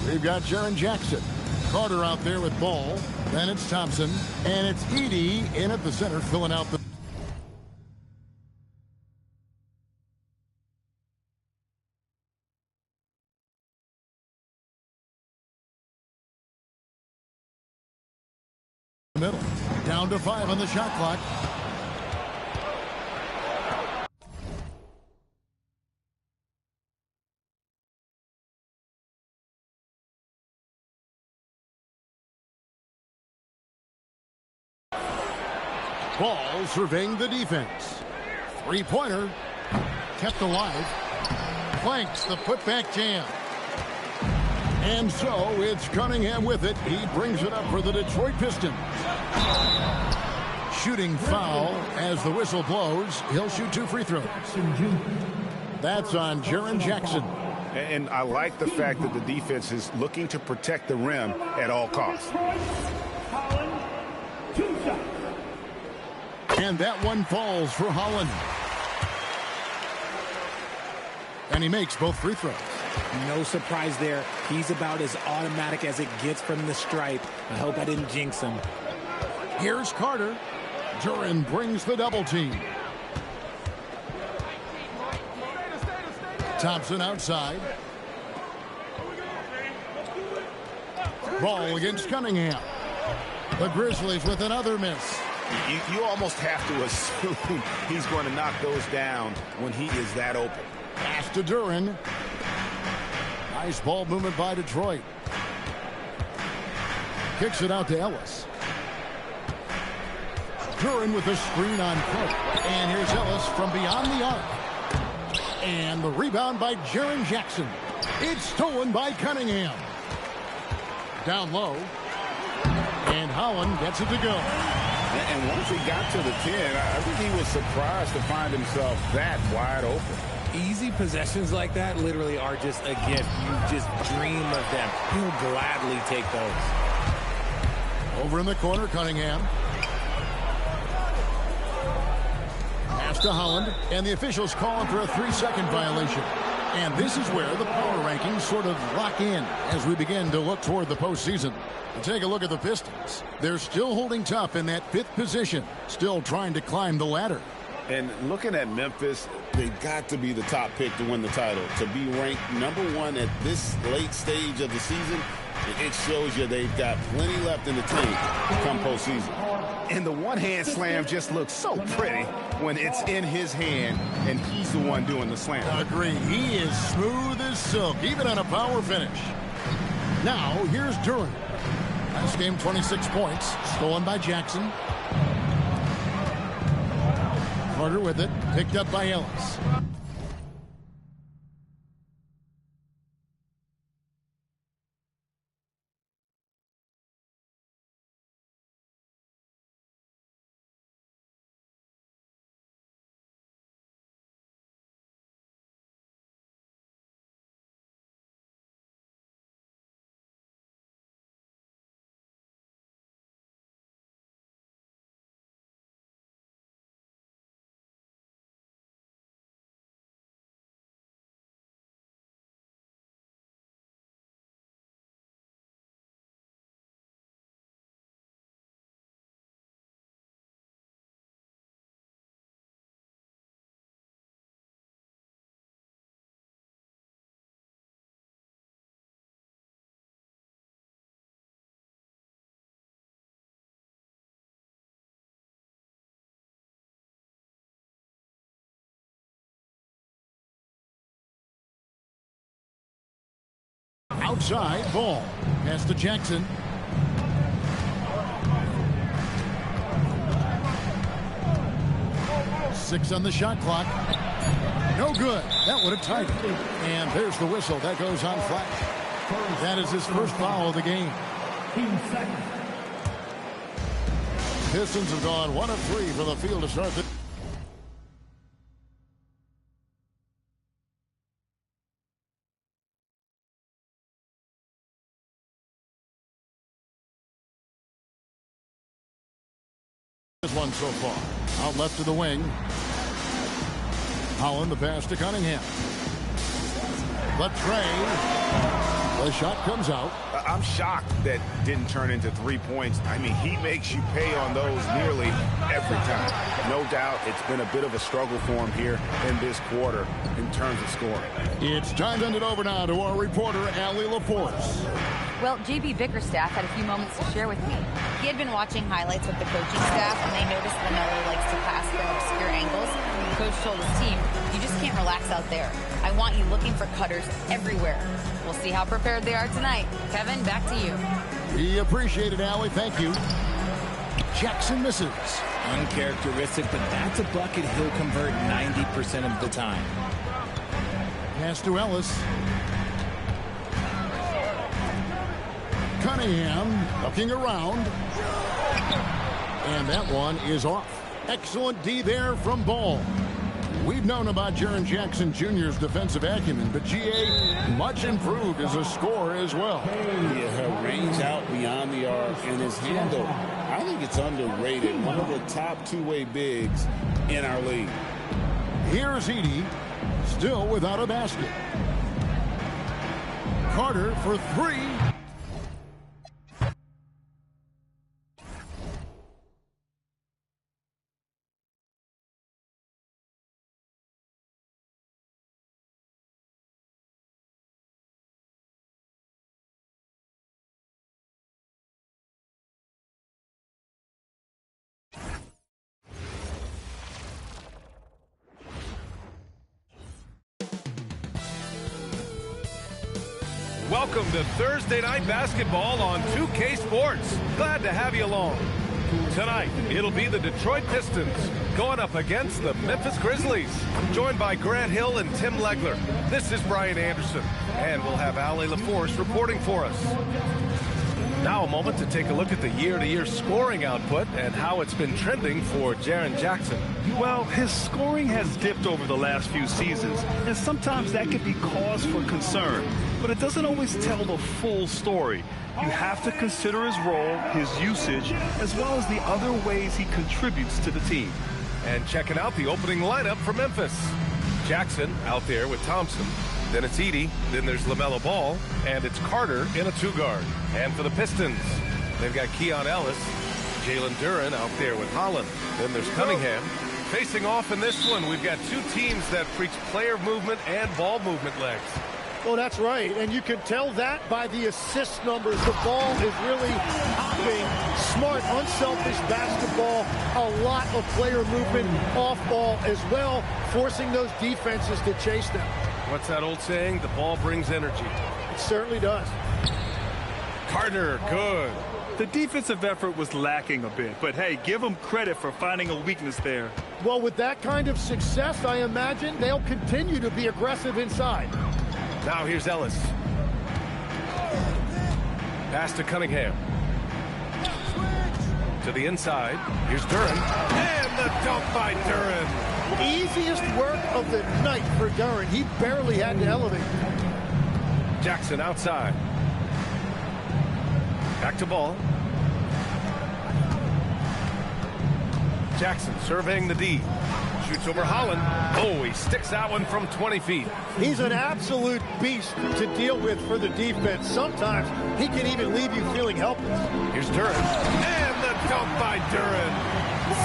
We've got Jaren Jackson. Carter out there with ball. Then it's Thompson. And it's Edey in at the center, filling out the... middle. Down to 5 on the shot clock. Ball surveying the defense. Three-pointer. Kept alive. Planks the putback jam. And so it's Cunningham with it. He brings it up for the Detroit Pistons. Shooting foul as the whistle blows. He'll shoot 2 free throws. That's on Jaren Jackson. And I like the fact that the defense is looking to protect the rim at all costs. And that one falls for Holland. And he makes both free throws. No surprise there. He's about as automatic as it gets from the stripe. I hope I didn't jinx him. Here's Carter. Duran brings the double team. Thompson outside. Ball against Cunningham. The Grizzlies with another miss. You almost have to assume he's going to knock those down when he is that open. Pass to Duran. Nice ball movement by Detroit. Kicks it out to Ellis. Duran with a screen on Cook. And here's Ellis from beyond the arc. And the rebound by Jaren Jackson. It's stolen by Cunningham. Down low. And Holland gets it to go. And once he got to the 10, I think he was surprised to find himself that wide open. Easy possessions like that literally are just a gift. You just dream of them. He'll gladly take those. Over in the corner, Cunningham. Pass to Holland, and the officials calling for a 3-second violation. And this is where the power rankings sort of lock in as we begin to look toward the postseason. Take a look at the Pistons. They're still holding tough in that 5th position, still trying to climb the ladder. And looking at Memphis, they've got to be the top pick to win the title. To be ranked #1 at this late stage of the season, it shows you they've got plenty left in the tank come postseason. And the one-hand slam just looks so pretty when it's in his hand and he's the one doing the slam. Agree. He is smooth as silk, even on a power finish. Now, here's Duran. Last game, 26 points. Stolen by Jackson. Carter with it. Picked up by Ellis. Outside, ball. Pass to Jackson. Six on the shot clock. No good. That would have tied it. And there's the whistle. That goes on flat. That is his first foul of the game. Pistons have gone 1 of 3 from the field to start the This one so far. Out left to the wing. Holland, the pass to Cunningham. The tray. The shot comes out. I'm shocked that didn't turn into 3 points. I mean, he makes you pay on those nearly every time. No doubt it's been a bit of a struggle for him here in this quarter in terms of scoring. It's time to send it over now to our reporter, Allie LaForce. Well, JB Bickerstaff had a few moments to share with me. He had been watching highlights with the coaching staff, and they noticed LaMelo likes to pass from obscure angles. The coach told his team, you just can't relax out there. I want you looking for cutters everywhere. We'll see how prepared they are tonight. Kevin, back to you. We appreciate it, Allie. Thank you. Jackson misses. Uncharacteristic, but that's a bucket he'll convert 90% of the time. Pass to Ellis. Cunningham looking around. And that one is off. Excellent D there from Ball. We've known about Jaren Jackson Jr.'s defensive acumen, but G.A. much improved as a scorer as well. Yeah, her range out beyond the arc and his handle, I think it's underrated. One of the top two-way bigs in our league. Here's Edey, still without a basket. Carter for three. Welcome to Thursday Night Basketball on 2K Sports. Glad to have you along. Tonight, it'll be the Detroit Pistons going up against the Memphis Grizzlies. Joined by Grant Hill and Tim Legler. This is Brian Anderson, and we'll have Allie LaForce reporting for us. Now a moment to take a look at the year-to-year scoring output and how it's been trending for Jaren Jackson. Well, his scoring has dipped over the last few seasons, and sometimes that can be cause for concern. But it doesn't always tell the full story. You have to consider his role, his usage, as well as the other ways he contributes to the team. And checking out the opening lineup for Memphis. Jackson out there with Thompson. Then it's Edey, then there's LaMelo Ball, and it's Carter in a two-guard. And for the Pistons, they've got Keon Ellis, Jalen Duren out there with Holland. Then there's Cunningham. Facing off in this one, we've got two teams that preach player movement and ball movement legs. Well, that's right, and you can tell that by the assist numbers. The ball is really hopping, smart, unselfish basketball, a lot of player movement off ball as well, forcing those defenses to chase them. What's that old saying? The ball brings energy. It certainly does. Carter, good. The defensive effort was lacking a bit, but hey, give them credit for finding a weakness there. Well, with that kind of success, I imagine they'll continue to be aggressive inside. Now here's Ellis. Pass to Cunningham. To the inside. Here's Duren. And the dunk by Duren. Easiest work of the night for Duren. He barely had to elevate. Jackson outside. Back to Ball. Jackson surveying the D. Shoots over Holland. Oh, he sticks that one from 20 feet. He's an absolute beast to deal with for the defense. Sometimes he can even leave you feeling helpless. Here's Duren. And the dunk by Duren.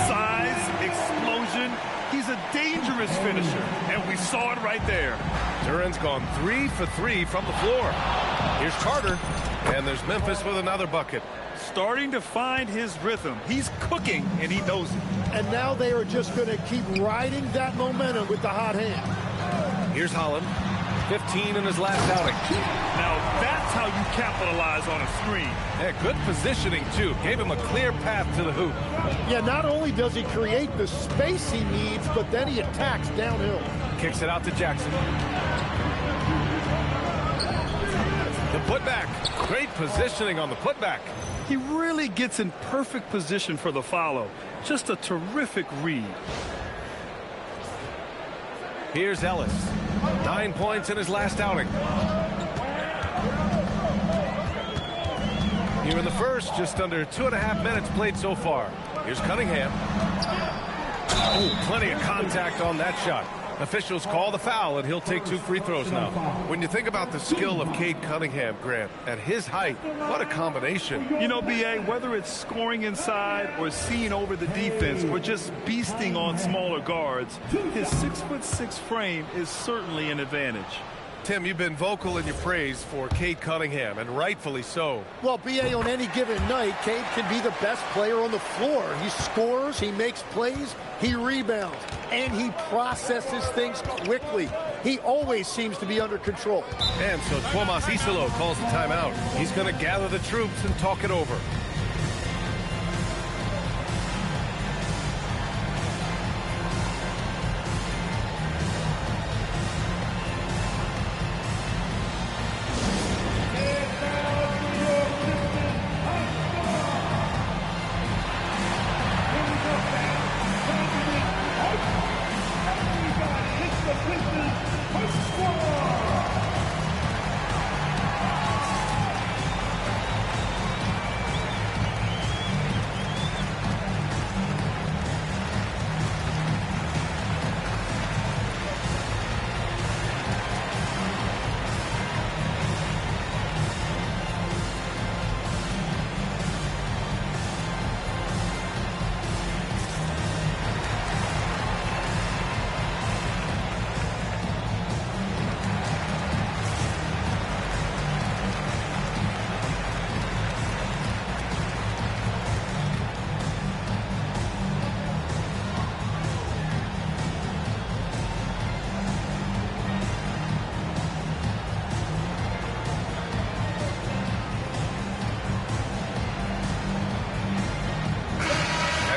Size, explosion. He's a dangerous finisher, and we saw it right there. Duren's gone 3 for 3 from the floor. Here's Carter. And there's Memphis with another bucket. Starting to find his rhythm. He's cooking, and he knows it. And now they are just going to keep riding that momentum with the hot hand. Here's Holland. 15 in his last outing. Now that's how you capitalize on a screen. Yeah, good positioning, too. Gave him a clear path to the hoop. Yeah, not only does he create the space he needs, but then he attacks downhill. Kicks it out to Jackson. The putback. Great positioning on the putback. He really gets in perfect position for the follow. Just a terrific read. Here's Ellis. 9 points in his last outing. Here in the first, just under 2.5 minutes played so far. Here's Cunningham. Oh, plenty of contact on that shot. Officials call the foul, and he'll take 2 free throws now. When you think about the skill of Cade Cunningham, Grant, at his height, what a combination. You know, B.A., whether it's scoring inside or seeing over the defense or just beasting on smaller guards, his 6'6" frame is certainly an advantage. Tim, you've been vocal in your praise for Cade Cunningham, and rightfully so. Well, B.A., on any given night, Cade can be the best player on the floor. He scores, he makes plays, he rebounds, and he processes things quickly. He always seems to be under control. And so Tomas Isolo calls the timeout. He's going to gather the troops and talk it over.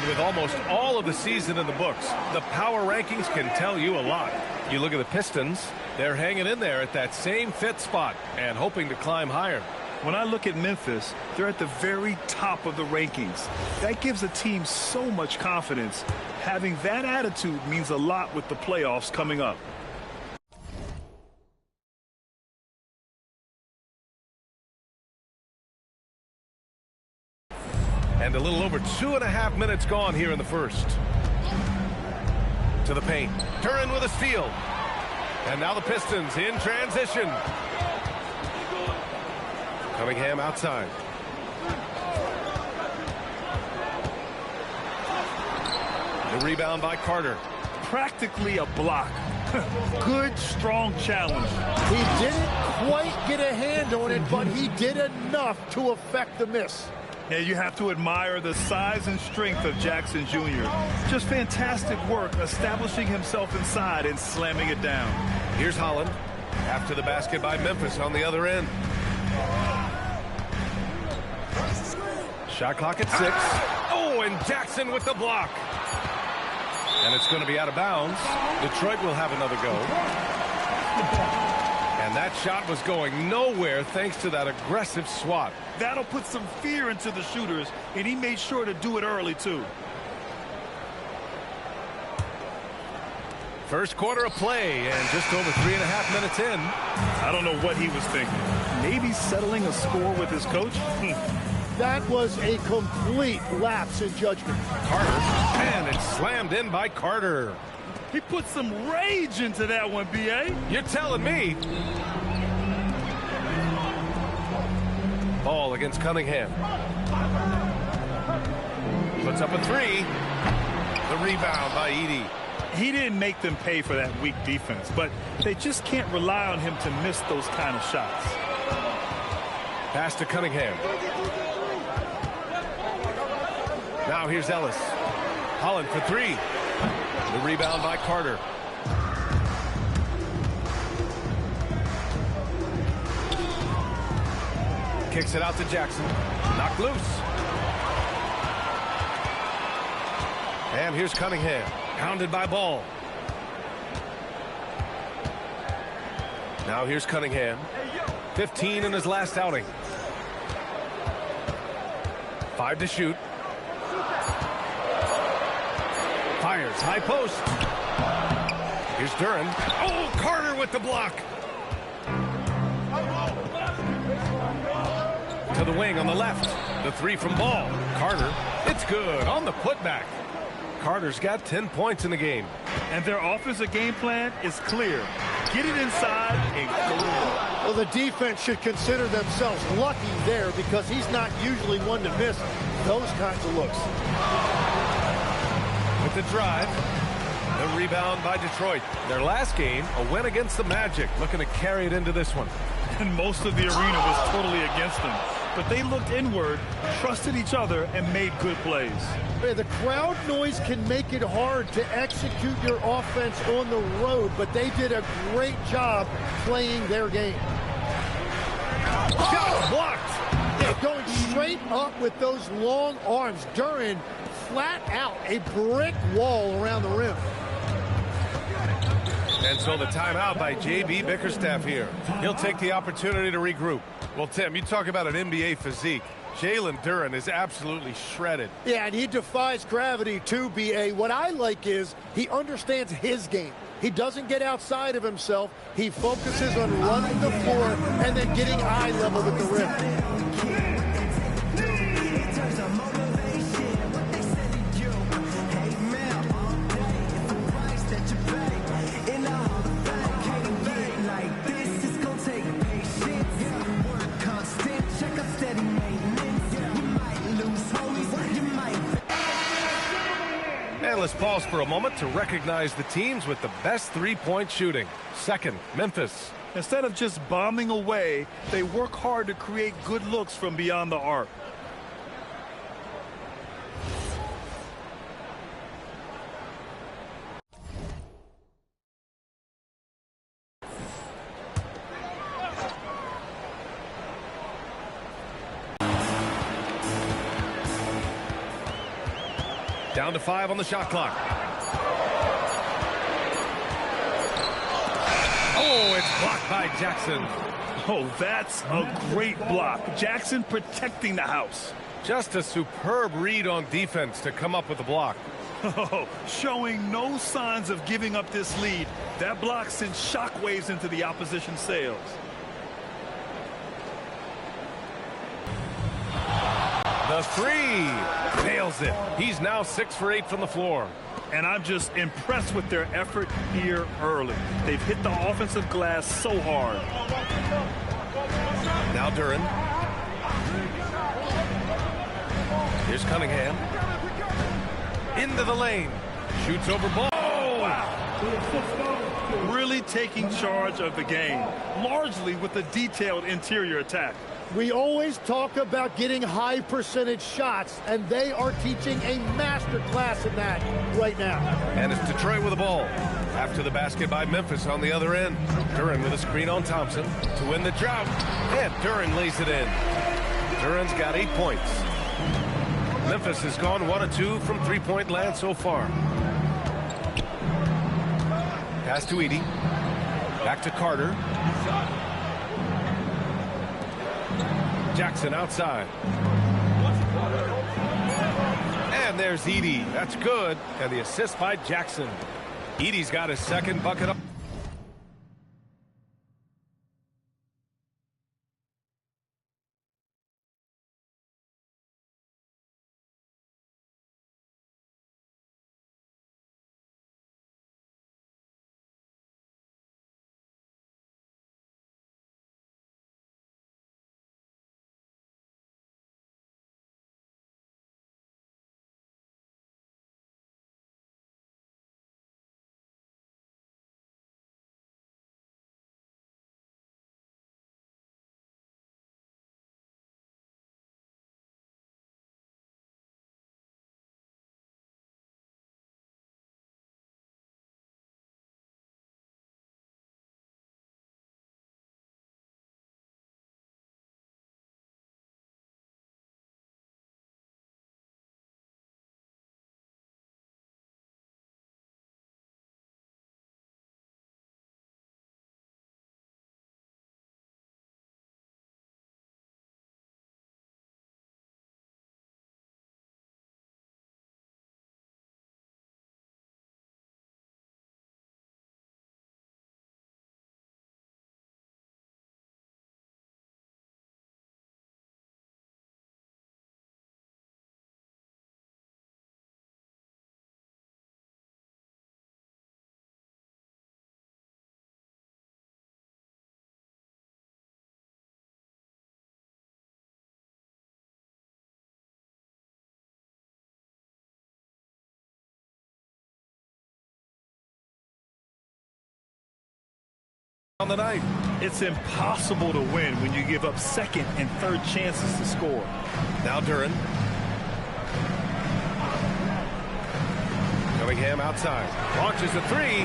With almost all of the season in the books, the power rankings can tell you a lot. You look at the Pistons, they're hanging in there at that same 5th spot and hoping to climb higher. When I look at Memphis, they're at the very top of the rankings. That gives a team so much confidence. Having that attitude means a lot with the playoffs coming up. And a little over 2.5 minutes gone here in the first. To the paint. Turin with a steal. And now the Pistons in transition. Cunningham outside. The rebound by Carter. Practically a block. Good, strong challenge. He didn't quite get a hand on it, but he did enough to affect the miss. Yeah, you have to admire the size and strength of Jackson Jr. Just fantastic work establishing himself inside and slamming it down. Here's Holland. After the basket by Memphis on the other end. Shot clock at 6. Oh, and Jackson with the block. And it's going to be out of bounds. Detroit will have another go. And that shot was going nowhere thanks to that aggressive swat. That'll put some fear into the shooters, and he made sure to do it early, too. First quarter of play, and just over 3.5 minutes in. I don't know what he was thinking. Maybe settling a score with his coach? That was a complete lapse in judgment. Carter, and it's slammed in by Carter. He put some rage into that one, B.A. You're telling me. Ball against Cunningham. Puts up a 3. The rebound by Edey. He didn't make them pay for that weak defense, but they just can't rely on him to miss those kind of shots. Pass to Cunningham. Now here's Ellis. Holland for 3. The rebound by Carter. Kicks it out to Jackson. Knocked loose. And here's Cunningham. Pounded by Ball. Now here's Cunningham. 15 in his last outing. 5 to shoot. Fires, high post. Here's Duran. Oh, Carter with the block. To the wing on the left. The 3 from Ball. Carter It's good on the putback. Carter's got 10 points in the game. And their offensive game plan is clear. Get it inside and go. Well, the defense should consider themselves lucky there because he's not usually one to miss those kinds of looks. With the drive, the rebound by Detroit. Their last game, a win against the Magic, looking to carry it into this one. And most of the arena was totally against them. But they looked inward, trusted each other, and made good plays. The crowd noise can make it hard to execute your offense on the road, but they did a great job playing their game. Shot blocked. Yeah, going straight up with those long arms. Duran flat out, a brick wall around the rim. And so the timeout by J.B. Bickerstaff here. He'll take the opportunity to regroup. Well, Tim, you talk about an NBA physique. Jalen Duran is absolutely shredded. Yeah, and he defies gravity too, B.A. What I like is he understands his game. He doesn't get outside of himself. He focuses on running the floor and then getting eye level with the rim. And let's pause for a moment to recognize the teams with the best three-point shooting. Second, Memphis. Instead of just bombing away, they work hard to create good looks from beyond the arc. Down to 5 on the shot clock. Oh, it's blocked by Jackson. Oh, that's a great block. Jackson protecting the house. Just a superb read on defense to come up with the block. Oh, showing no signs of giving up this lead. That block sends shockwaves into the opposition sails. The three nails it. He's now 6 for 8 from the floor. And I'm just impressed with their effort here early. They've hit the offensive glass so hard. Now Duran. Here's Cunningham. Into the lane. Shoots over ball. Oh, wow. Really taking charge of the game, largely with a detailed interior attack. We always talk about getting high percentage shots, and they are teaching a master class in that right now. And it's Detroit with the ball. After the basket by Memphis on the other end. Duran with a screen on Thompson to win the drought. And Duran lays it in. Duran's got 8 points. Memphis has gone 1 of 2 from three-point land so far. Pass to Edey. Back to Carter. Jackson outside. And there's Edey. That's good. And the assist by Jackson. Edey's got his second bucket up. on the night. It's impossible to win when you give up second and third chances to score. Now Duran. Cunningham outside. Launches a three.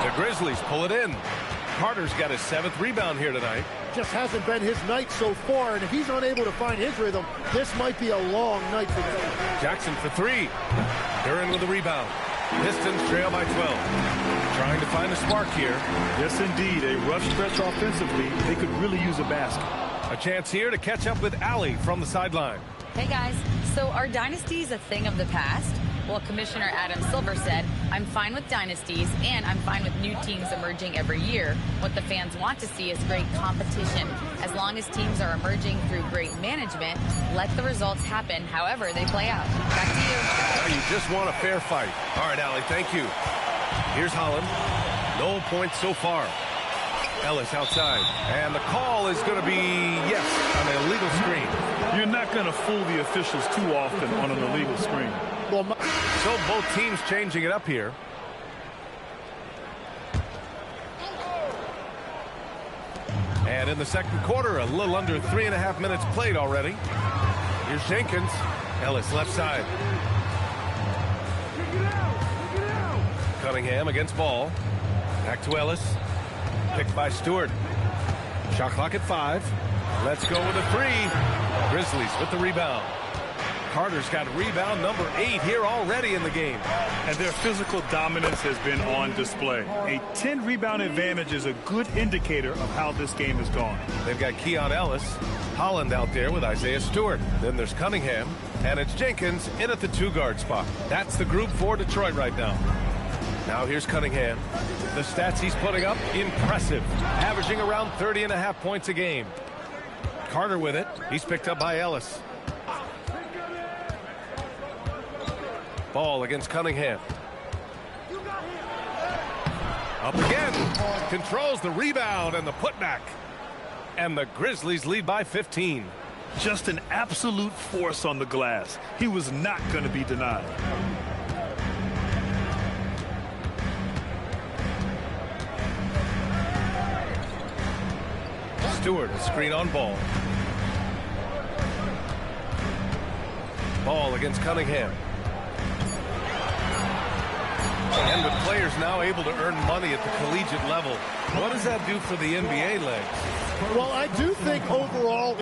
The Grizzlies pull it in. Carter's got his 7th rebound here tonight. Just hasn't been his night so far, and if he's unable to find his rhythm, this might be a long night for him. Jackson for 3. Duran with the rebound. Pistons trail by 12. Trying to find a spark here. Yes, indeed. A rough stretch offensively. They could really use a basket. A chance here to catch up with Allie from the sideline. Hey, guys. So are dynasties a thing of the past? Well, Commissioner Adam Silver said, I'm fine with dynasties, and I'm fine with new teams emerging every year. What the fans want to see is great competition. As long as teams are emerging through great management, let the results happen however they play out. Back to you. Now you just want a fair fight. All right, Allie, thank you. Here's Holland. No points so far. Ellis outside. And the call is going to be, yes, an illegal screen. You're not going to fool the officials too often on an illegal screen. So both teams changing it up here. And in the second quarter, a little under 3.5 minutes played already. Here's Jenkins. Ellis left side. Cunningham against Ball. Back to Ellis. Picked by Stewart. Shot clock at 5. Let's go with a 3. Grizzlies with the rebound. Carter's got rebound number 8 here already in the game. And their physical dominance has been on display. A 10-rebound advantage is a good indicator of how this game has gone. They've got Keon Ellis. Holland out there with Isaiah Stewart. Then there's Cunningham. And it's Jenkins in at the 2-guard spot. That's the group for Detroit right now. Now here's Cunningham. The stats he's putting up, impressive. Averaging around 30.5 points a game. Carter with it. He's picked up by Ellis. Ball against Cunningham. Up again. Controls the rebound and the putback. And the Grizzlies lead by 15. Just an absolute force on the glass. He was not going to be denied. Stewart, a screen on Ball. Ball against Cunningham. And with players now able to earn money at the collegiate level, what does that do for the NBA legs? Well, I do think overall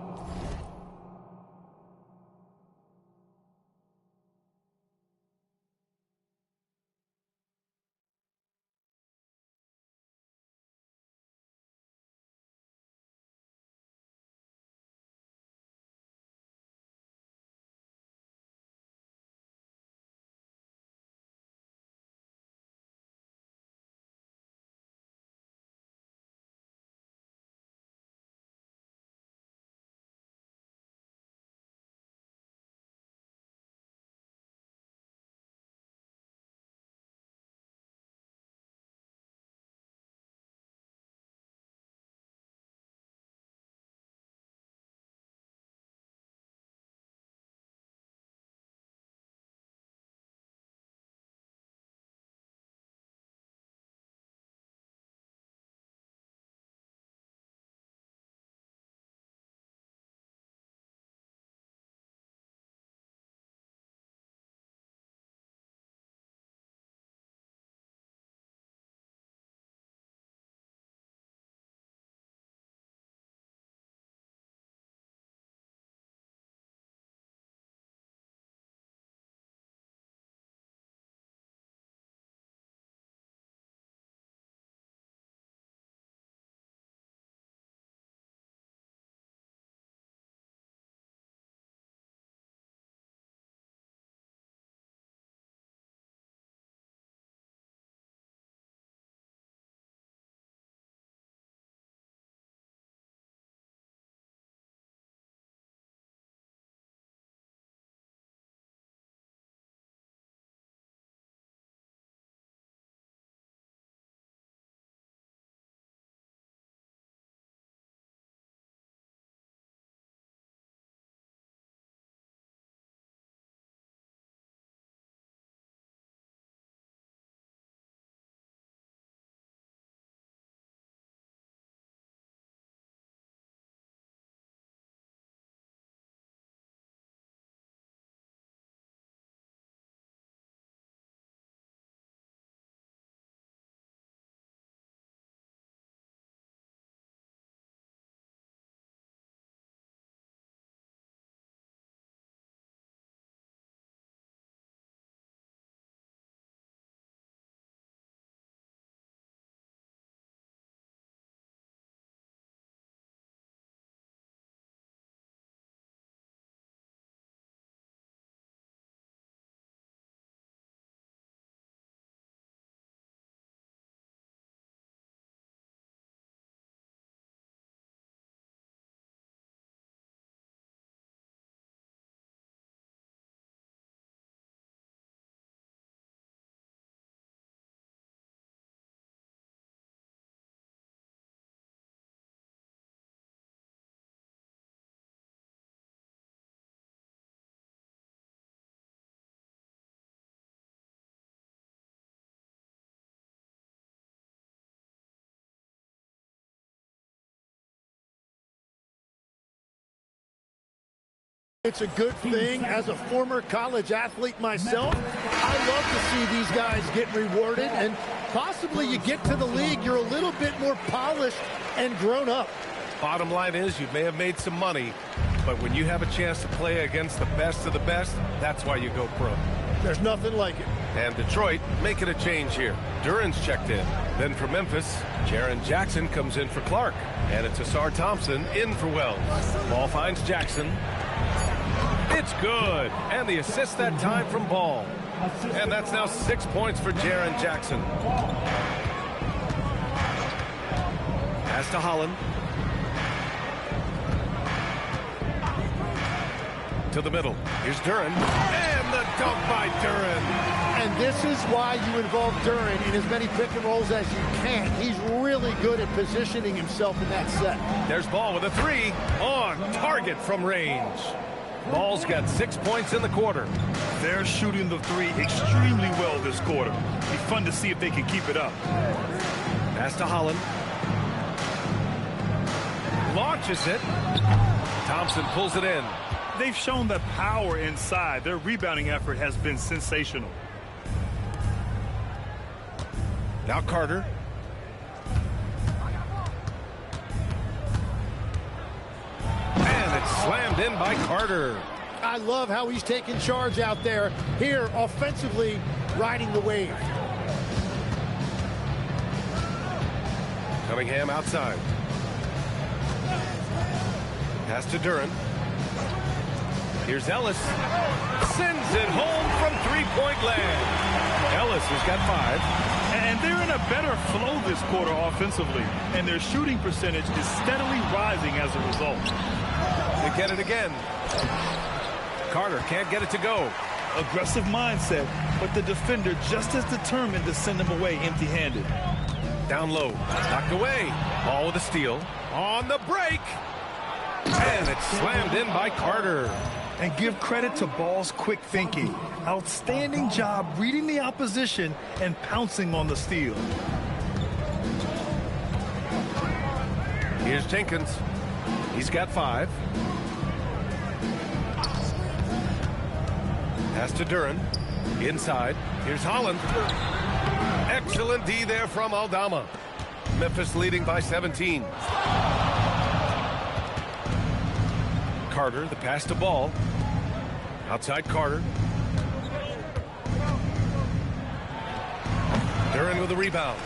It's a good thing. As a former college athlete myself, I love to see these guys get rewarded, and possibly you get to the league, you're a little bit more polished and grown up. Bottom line is, you may have made some money, but when you have a chance to play against the best of the best, that's why you go pro. There's nothing like it. And Detroit making a change here. Duran's checked in. Then for Memphis, Jaren Jackson comes in for Clark. And it's Asar Thompson in for Wells. Ball finds Jackson. It's good. And the assist that time from Ball. And that's now 6 points for Jaren Jackson. Pass to Holland. To the middle. Here's Duran. And the dunk by Duran. And this is why you involve Duran in as many pick and rolls as you can. He's really good at positioning himself in that set. There's Ball with a three on target from range. Ball's got 6 points in the quarter. They're shooting the three extremely well this quarter. Be fun to see if they can keep it up. Pass to Holland. Launches it. Thompson pulls it in. They've shown the power inside. Their rebounding effort has been sensational. Now Carter. And it's slammed in by Carter. I love how he's taking charge out there. Here, offensively, riding the wave. Cunningham outside. Pass to Duran. Here's Ellis. Sends it home from three-point land. Ellis has got 5. And they're in a better flow this quarter offensively. And their shooting percentage is steadily rising as a result. They get it again. Carter can't get it to go. Aggressive mindset, but the defender just as determined to send him away empty-handed. Down low. Knocked away. Ball with a steal. On the break. And it's slammed in by Carter. And give credit to Ball's quick thinking. Outstanding job reading the opposition and pouncing on the steal. Here's Jenkins. He's got 5. Pass to Duran. Inside. Here's Holland. Excellent D there from Aldama. Memphis leading by 17. Carter, the pass to Ball. Outside Carter. Duran with a rebound.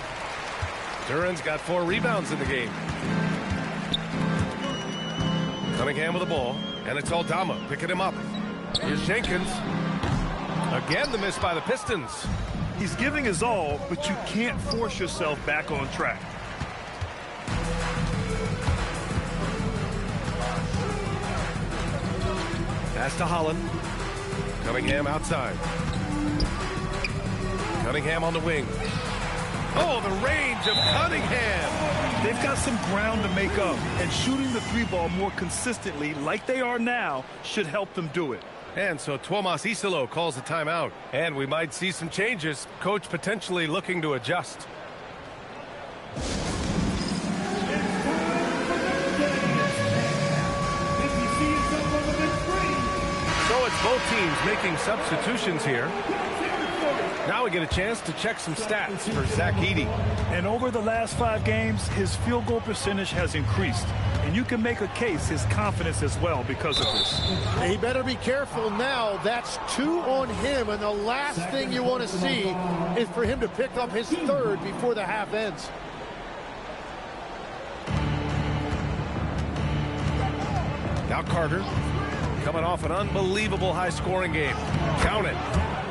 Duran's got 4 rebounds in the game. Cunningham with the ball, and it's Aldama picking him up. Here's Jenkins. Again, the miss by the Pistons. He's giving his all, but you can't force yourself back on track. Pass to Holland. Cunningham outside. Cunningham on the wing. Oh, the range of Cunningham. They've got some ground to make up, and shooting the 3-ball more consistently like they are now should help them do it. And so Tuomas Isalo calls a timeout. And we might see some changes. Coach potentially looking to adjust. So it's both teams making substitutions here. Now we get a chance to check some stats for Zach Edey. And over the last 5 games, his field goal percentage has increased. And you can make a case his confidence as well because of this. He better be careful now. That's 2 on him. And the last thing you want to see is for him to pick up his 3rd before the half ends. Now Carter coming off an unbelievable high-scoring game. Count it.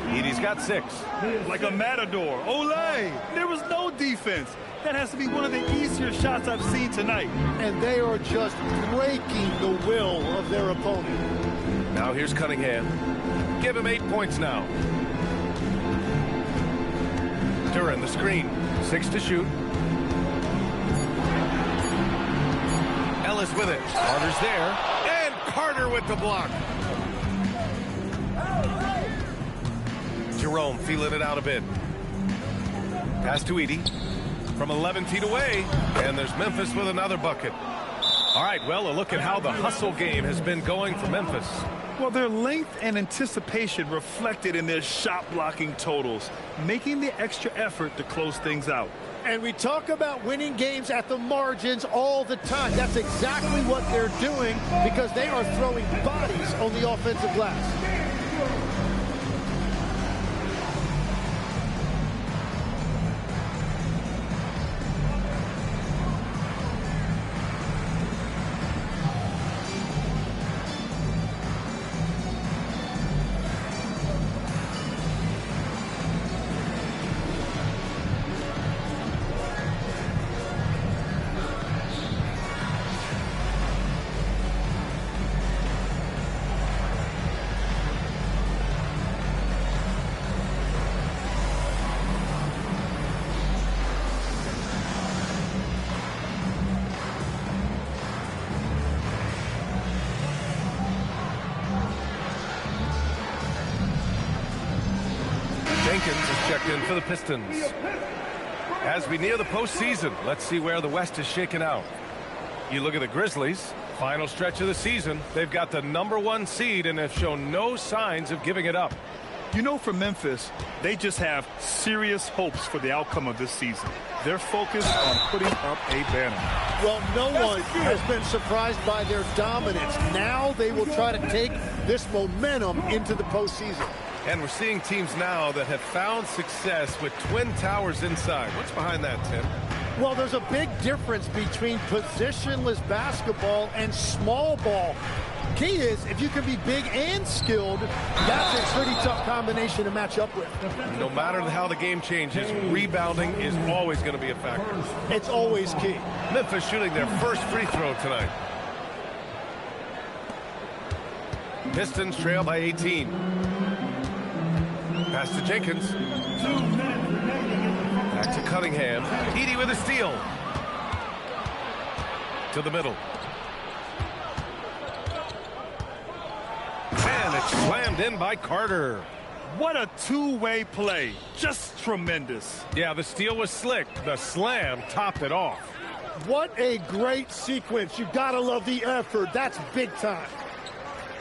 Edey's got 6. Like a matador. Olay! There was no defense. That has to be one of the easier shots I've seen tonight. And they are just breaking the will of their opponent. Now here's Cunningham. Give him 8 points now. Duran the screen. 6 to shoot. Ellis with it. Carter's there. And Carter with the block. Jerome feeling it out a bit. Pass to Edey from 11 feet away. And there's Memphis with another bucket. All right, well, a look at how the hustle game has been going for Memphis. Well, their length and anticipation reflected in their shot blocking totals, making the extra effort to close things out. And we talk about winning games at the margins all the time. That's exactly what they're doing because they are throwing bodies on the offensive glass. Jenkins is checked in for the Pistons. As we near the postseason, let's see where the West is shaken out. You look at the Grizzlies, final stretch of the season. They've got the #1 seed and have shown no signs of giving it up. You know, for Memphis, they just have serious hopes for the outcome of this season. They're focused on putting up a banner. Well, no one has been surprised by their dominance. Now they will try to take this momentum into the postseason. And we're seeing teams now that have found success with twin towers inside. What's behind that, Tim? Well, there's a big difference between positionless basketball and small ball. Key is, if you can be big and skilled, that's a pretty tough combination to match up with. No matter how the game changes, rebounding is always going to be a factor. It's always key. Memphis shooting their first free throw tonight. Pistons trail by 18. Pass to Jenkins. Back to Cunningham. Edey with a steal. To the middle. And it's slammed in by Carter. What a two-way play. Just tremendous. Yeah, the steal was slick. The slam topped it off. What a great sequence. You gotta love the effort. That's big time.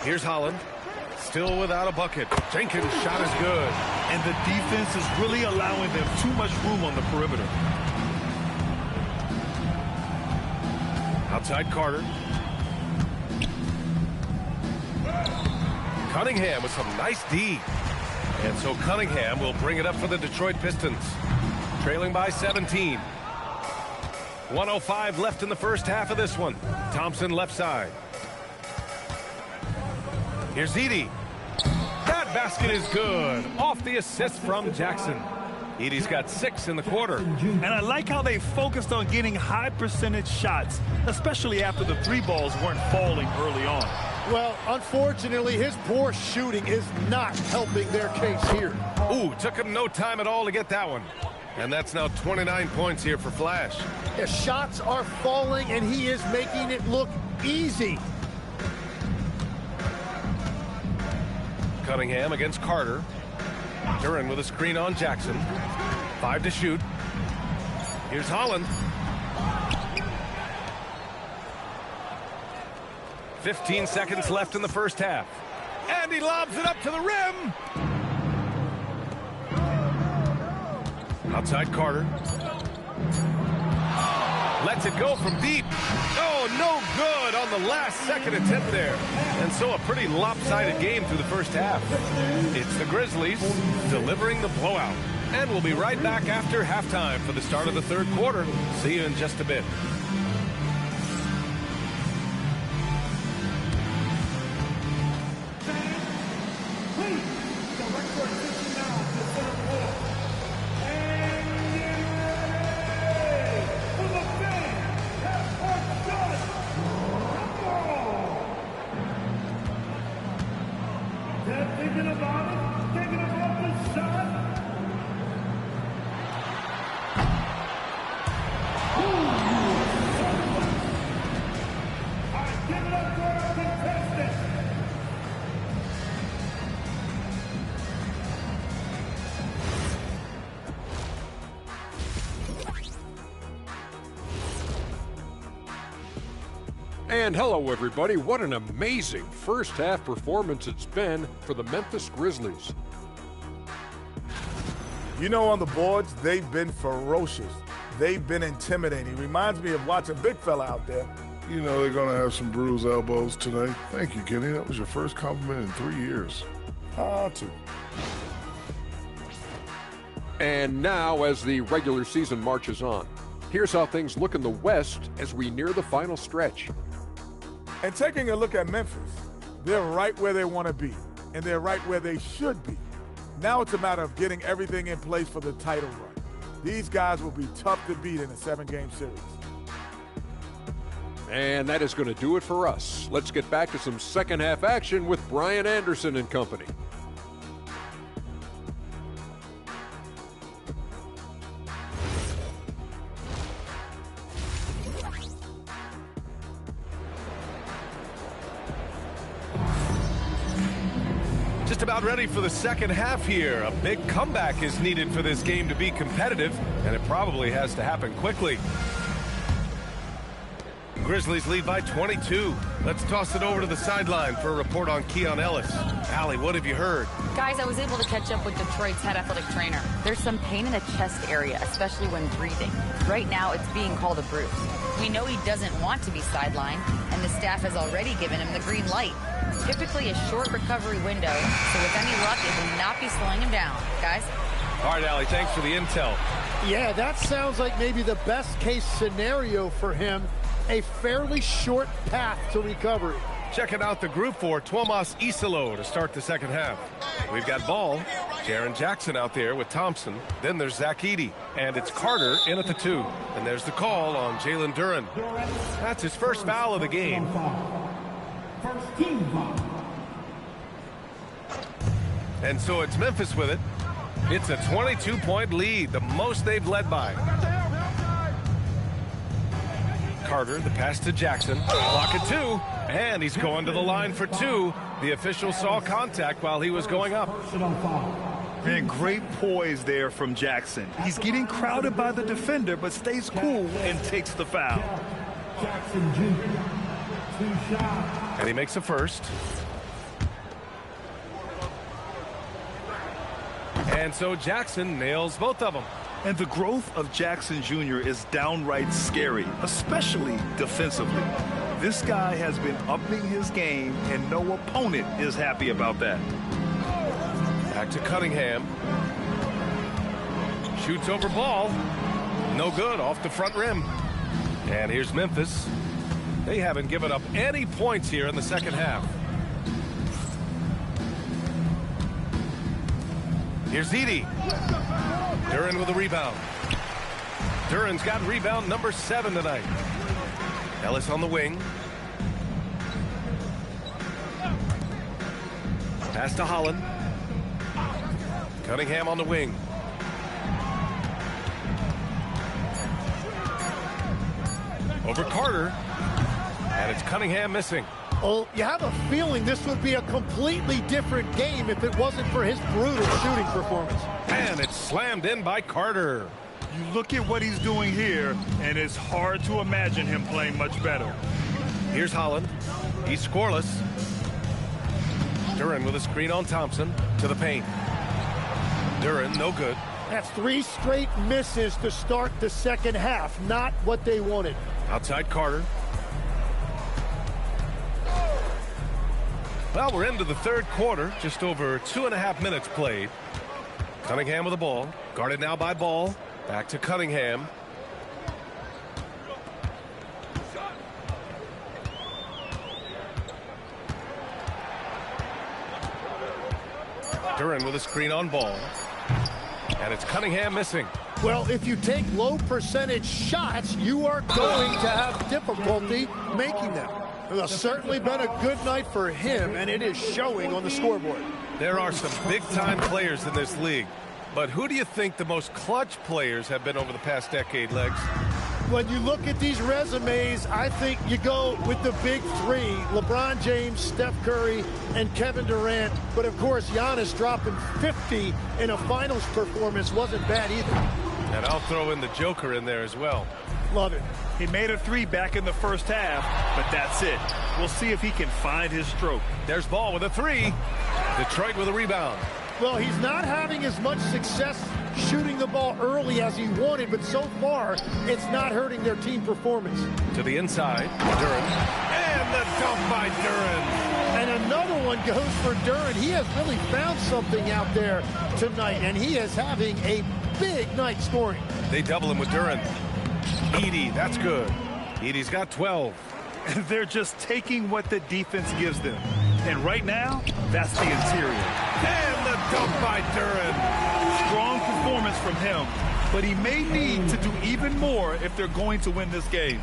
Here's Holland. Still without a bucket. Jenkins' shot is good. And the defense is really allowing them too much room on the perimeter. Outside Carter. Cunningham with some nice D. And so Cunningham will bring it up for the Detroit Pistons. Trailing by 17. 1:05 left in the first half of this one. Thompson left side. Here's Edey. That basket is good. Off the assist from Jackson. Edey's got 6 in the quarter. And I like how they focused on getting high percentage shots, especially after the three balls weren't falling early on. Well, unfortunately, his poor shooting is not helping their case here. Ooh, took him no time at all to get that one. And that's now 29 points here for Flash. The shots are falling, and he is making it look easy. Cunningham against Carter. Duran with a screen on Jackson. 5 to shoot. Here's Holland. 15 seconds left in the first half. And he lobs it up to the rim. Outside Carter. Lets it go from deep. Oh, no good on the last second attempt there. And so a pretty lopsided game through the first half. It's the Grizzlies delivering the blowout. And we'll be right back after halftime for the start of the third quarter. See you in just a bit. And hello, everybody. What an amazing first-half performance it's been for the Memphis Grizzlies. You know, on the boards, they've been ferocious. They've been intimidating. Reminds me of watching big fella out there. You know they're going to have some bruised elbows today. Thank you, Kenny. That was your first compliment in 3 years. Two. And now, as the regular season marches on, here's how things look in the West as we near the final stretch. And taking a look at Memphis, they're right where they want to be, and they're right where they should be. Now it's a matter of getting everything in place for the title run. These guys will be tough to beat in a 7-game series. And that is going to do it for us. Let's get back to some second-half action with Brian Anderson and company. Just about ready for the second half here. A big comeback is needed for this game to be competitive, and it probably has to happen quickly. Grizzlies lead by 22. Let's toss it over to the sideline for a report on Keon Ellis. Allie, what have you heard? Guys, I was able to catch up with Detroit's head athletic trainer. There's some pain in the chest area, especially when breathing. Right now, it's being called a bruise. We know he doesn't want to be sidelined, and the staff has already given him the green light. Typically a short recovery window, so with any luck, it will not be slowing him down. Guys? All right, Allie, thanks for the intel. Yeah, that sounds like maybe the best case scenario for him. A fairly short path to recovery. Checking out the group for Tuomas Isalo to start the second half. We've got Ball, Jaren Jackson out there with Thompson. Then there's Zach Edey, and it's Carter in at the 2. And there's the call on Jalen Duren. That's his first foul of the game. First team foul. And so it's Memphis with it. It's a 22-point lead, the most they've led by. Carter, the pass to Jackson. Block it 2, and he's going to the line for 2. The official saw contact while he was going up. Man, great poise there from Jackson. He's getting crowded by the defender, but stays cool and takes the foul. Jackson Jr. 2 shots. And he makes a first. And so Jackson nails both of them. And the growth of Jackson Jr. is downright scary, especially defensively. This guy has been upping his game, and no opponent is happy about that. Back to Cunningham. Shoots over Ball. No good, off the front rim. And here's Memphis. They haven't given up any points here in the second half. Here's Edey. Duren with a rebound. Duren's got rebound number 7 tonight. Ellis on the wing. Pass to Holland. Cunningham on the wing. Over Carter. And it's Cunningham missing. Well, you have a feeling this would be a completely different game if it wasn't for his brutal shooting performance. And it's slammed in by Carter. You look at what he's doing here, and it's hard to imagine him playing much better. Here's Holland. He's scoreless. Duren with a screen on Thompson to the paint. Duren, no good. That's 3 straight misses to start the second half. Not what they wanted. Outside Carter. Well, we're into the third quarter. Just over 2.5 minutes played. Cunningham with the ball. Guarded now by Ball. Back to Cunningham. Duren with a screen on Ball. And it's Cunningham missing. Well, if you take low percentage shots, you are going to have difficulty making them. It's certainly been a good night for him, and it is showing on the scoreboard. There are some big-time players in this league. But who do you think the most clutch players have been over the past decade, Legs? When you look at these resumes, I think you go with the big 3, LeBron James, Steph Curry, and Kevin Durant. But, of course, Giannis dropping 50 in a finals performance wasn't bad either. And I'll throw in the Joker in there as well. Love it. He made a 3 back in the first half, but that's it. We'll see if he can find his stroke. There's Ball with a 3. Detroit with a rebound. Well, he's not having as much success shooting the ball early as he wanted, but so far, it's not hurting their team performance. To the inside, Duren. And the dunk by Duren. And another one goes for Duren. He has really found something out there tonight, and he is having a big night scoring. They double him with Duren. Edey, that's good. Edey's got 12. They're just taking what the defense gives them. And right now, that's the interior. And the dunk by Duren. Strong performance from him, but he may need to do even more if they're going to win this game.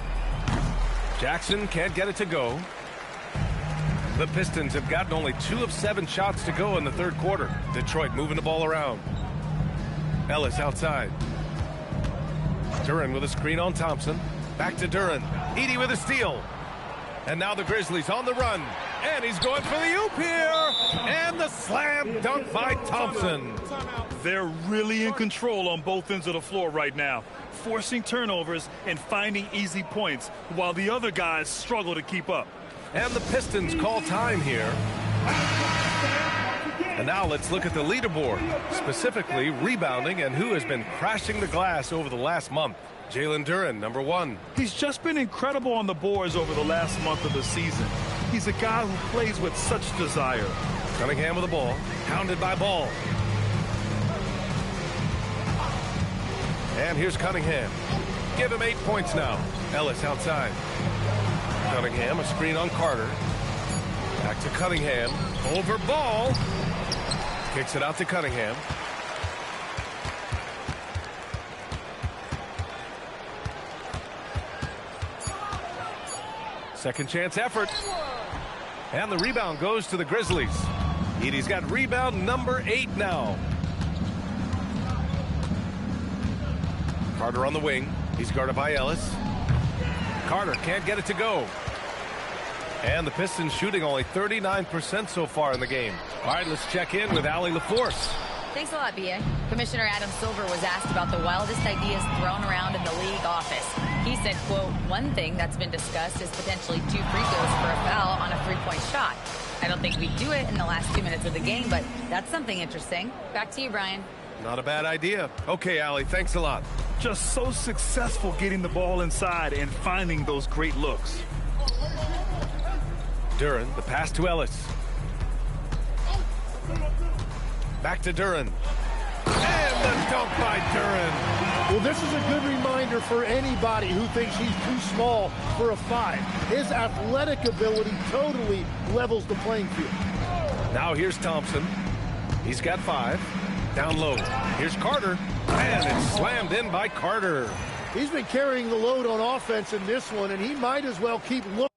Jackson can't get it to go. The Pistons have gotten only 2 of 7 shots to go in the third quarter. Detroit moving the ball around. Ellis outside. Duren with a screen on Thompson. Back to Duren. Edey with a steal. And now the Grizzlies on the run. And he's going for the oop here. And the slam dunk by Thompson. They're really in control on both ends of the floor right now, forcing turnovers and finding easy points while the other guys struggle to keep up. And the Pistons call time here. And now let's look at the leaderboard, specifically rebounding and who has been crashing the glass over the last month. Jalen Duren, number 1. He's just been incredible on the boards over the last month of the season. He's a guy who plays with such desire. Cunningham with the ball, hounded by Ball. And here's Cunningham. Give him 8 points now. Ellis outside. Cunningham, a screen on Carter. Back to Cunningham. Over Ball. Kicks it out to Cunningham. Second chance effort. And the rebound goes to the Grizzlies. Edey's got rebound number 8 now. Carter on the wing. He's guarded by Ellis. Carter can't get it to go. And the Pistons shooting only 39% so far in the game. All right, let's check in with Allie LaForce. Thanks a lot, B.A. Commissioner Adam Silver was asked about the wildest ideas thrown around in the league office. He said, quote, one thing that's been discussed is potentially 2 free throws for a foul on a 3-point shot. I don't think we'd do it in the last 2 minutes of the game, but that's something interesting. Back to you, Brian. Not a bad idea. Okay, Allie, thanks a lot. Just so successful getting the ball inside and finding those great looks. Duren, the pass to Ellis. Back to Duren. And the dunk by Duren. Well, this is a good reminder for anybody who thinks he's too small for a 5. His athletic ability totally levels the playing field. Now here's Thompson. He's got 5. Down low. Here's Carter. And it's slammed in by Carter. He's been carrying the load on offense in this one, and he might as well keep looking.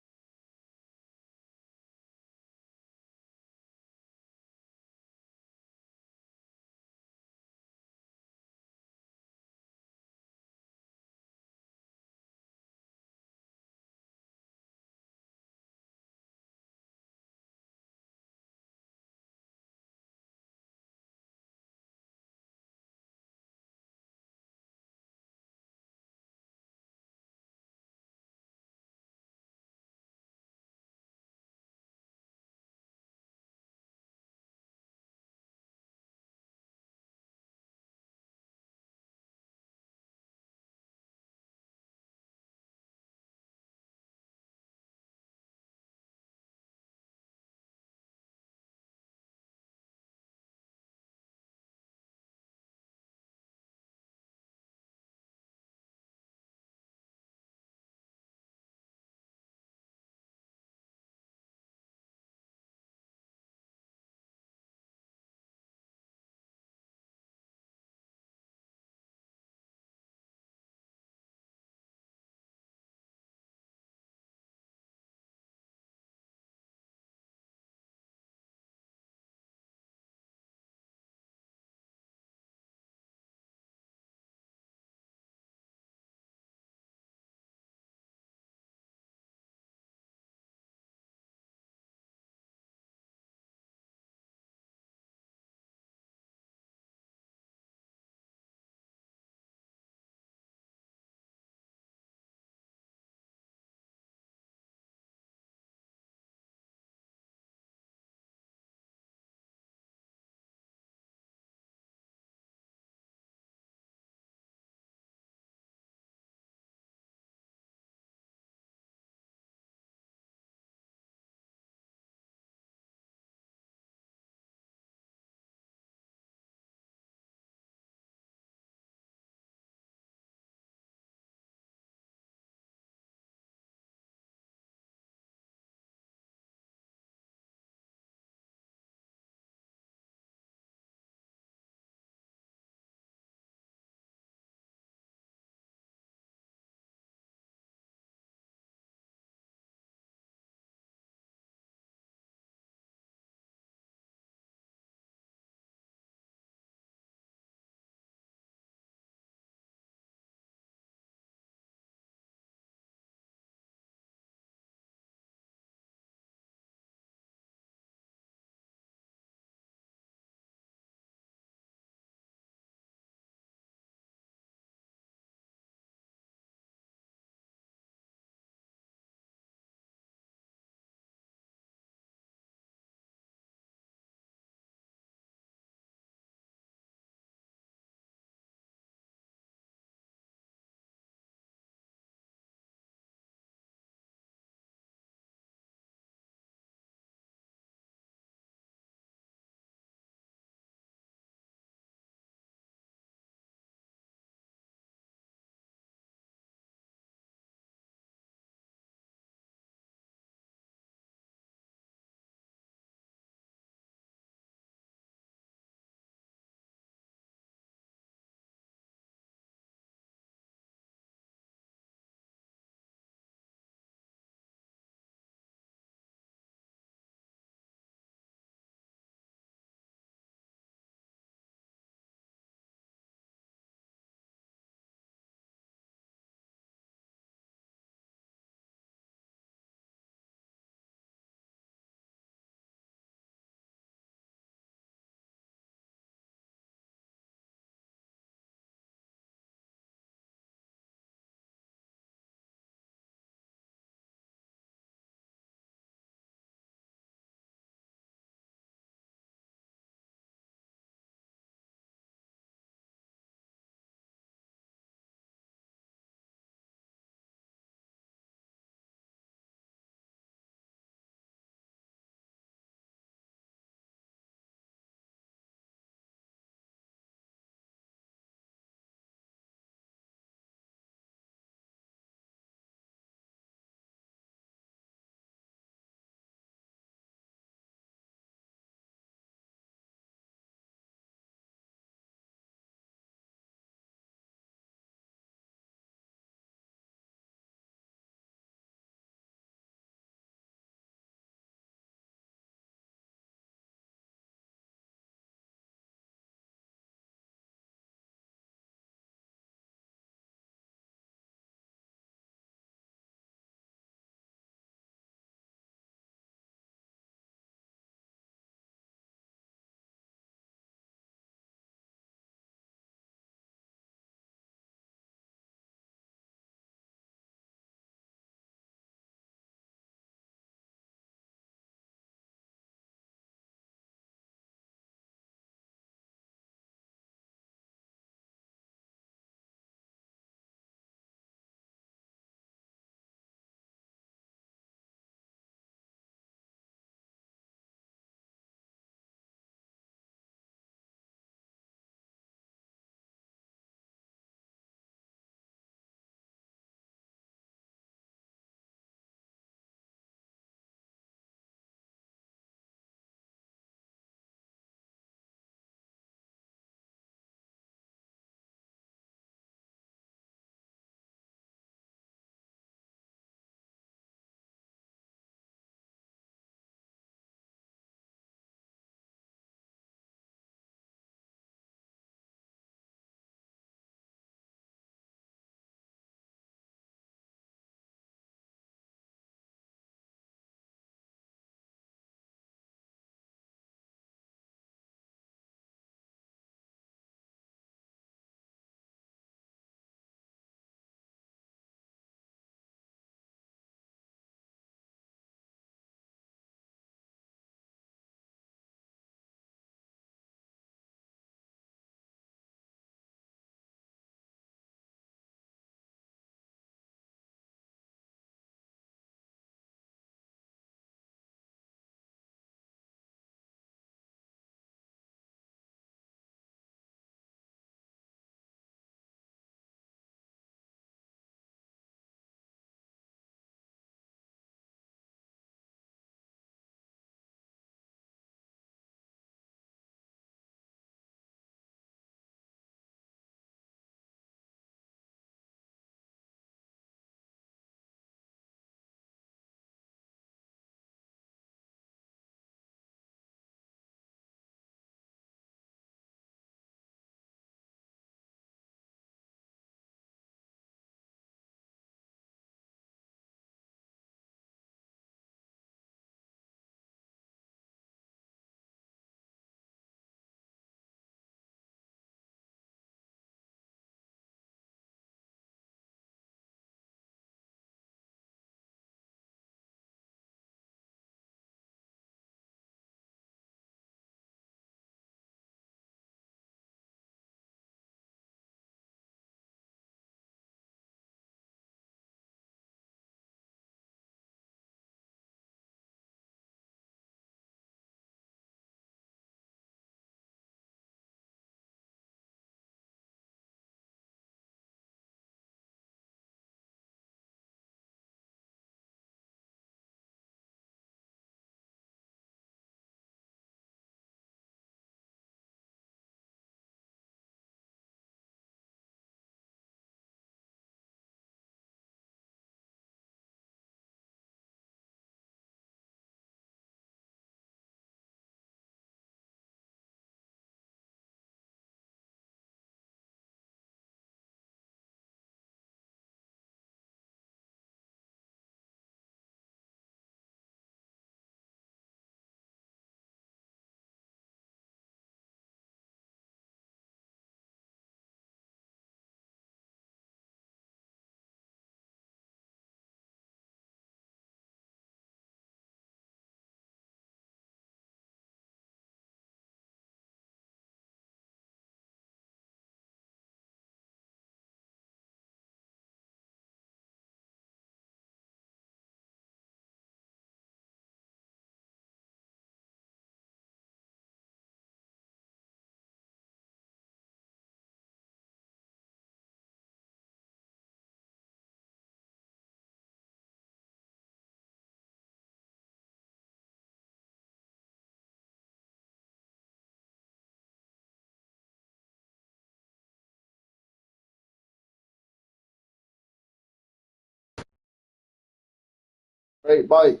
Hey, Mike,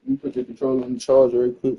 you put the controller on the charger real quick.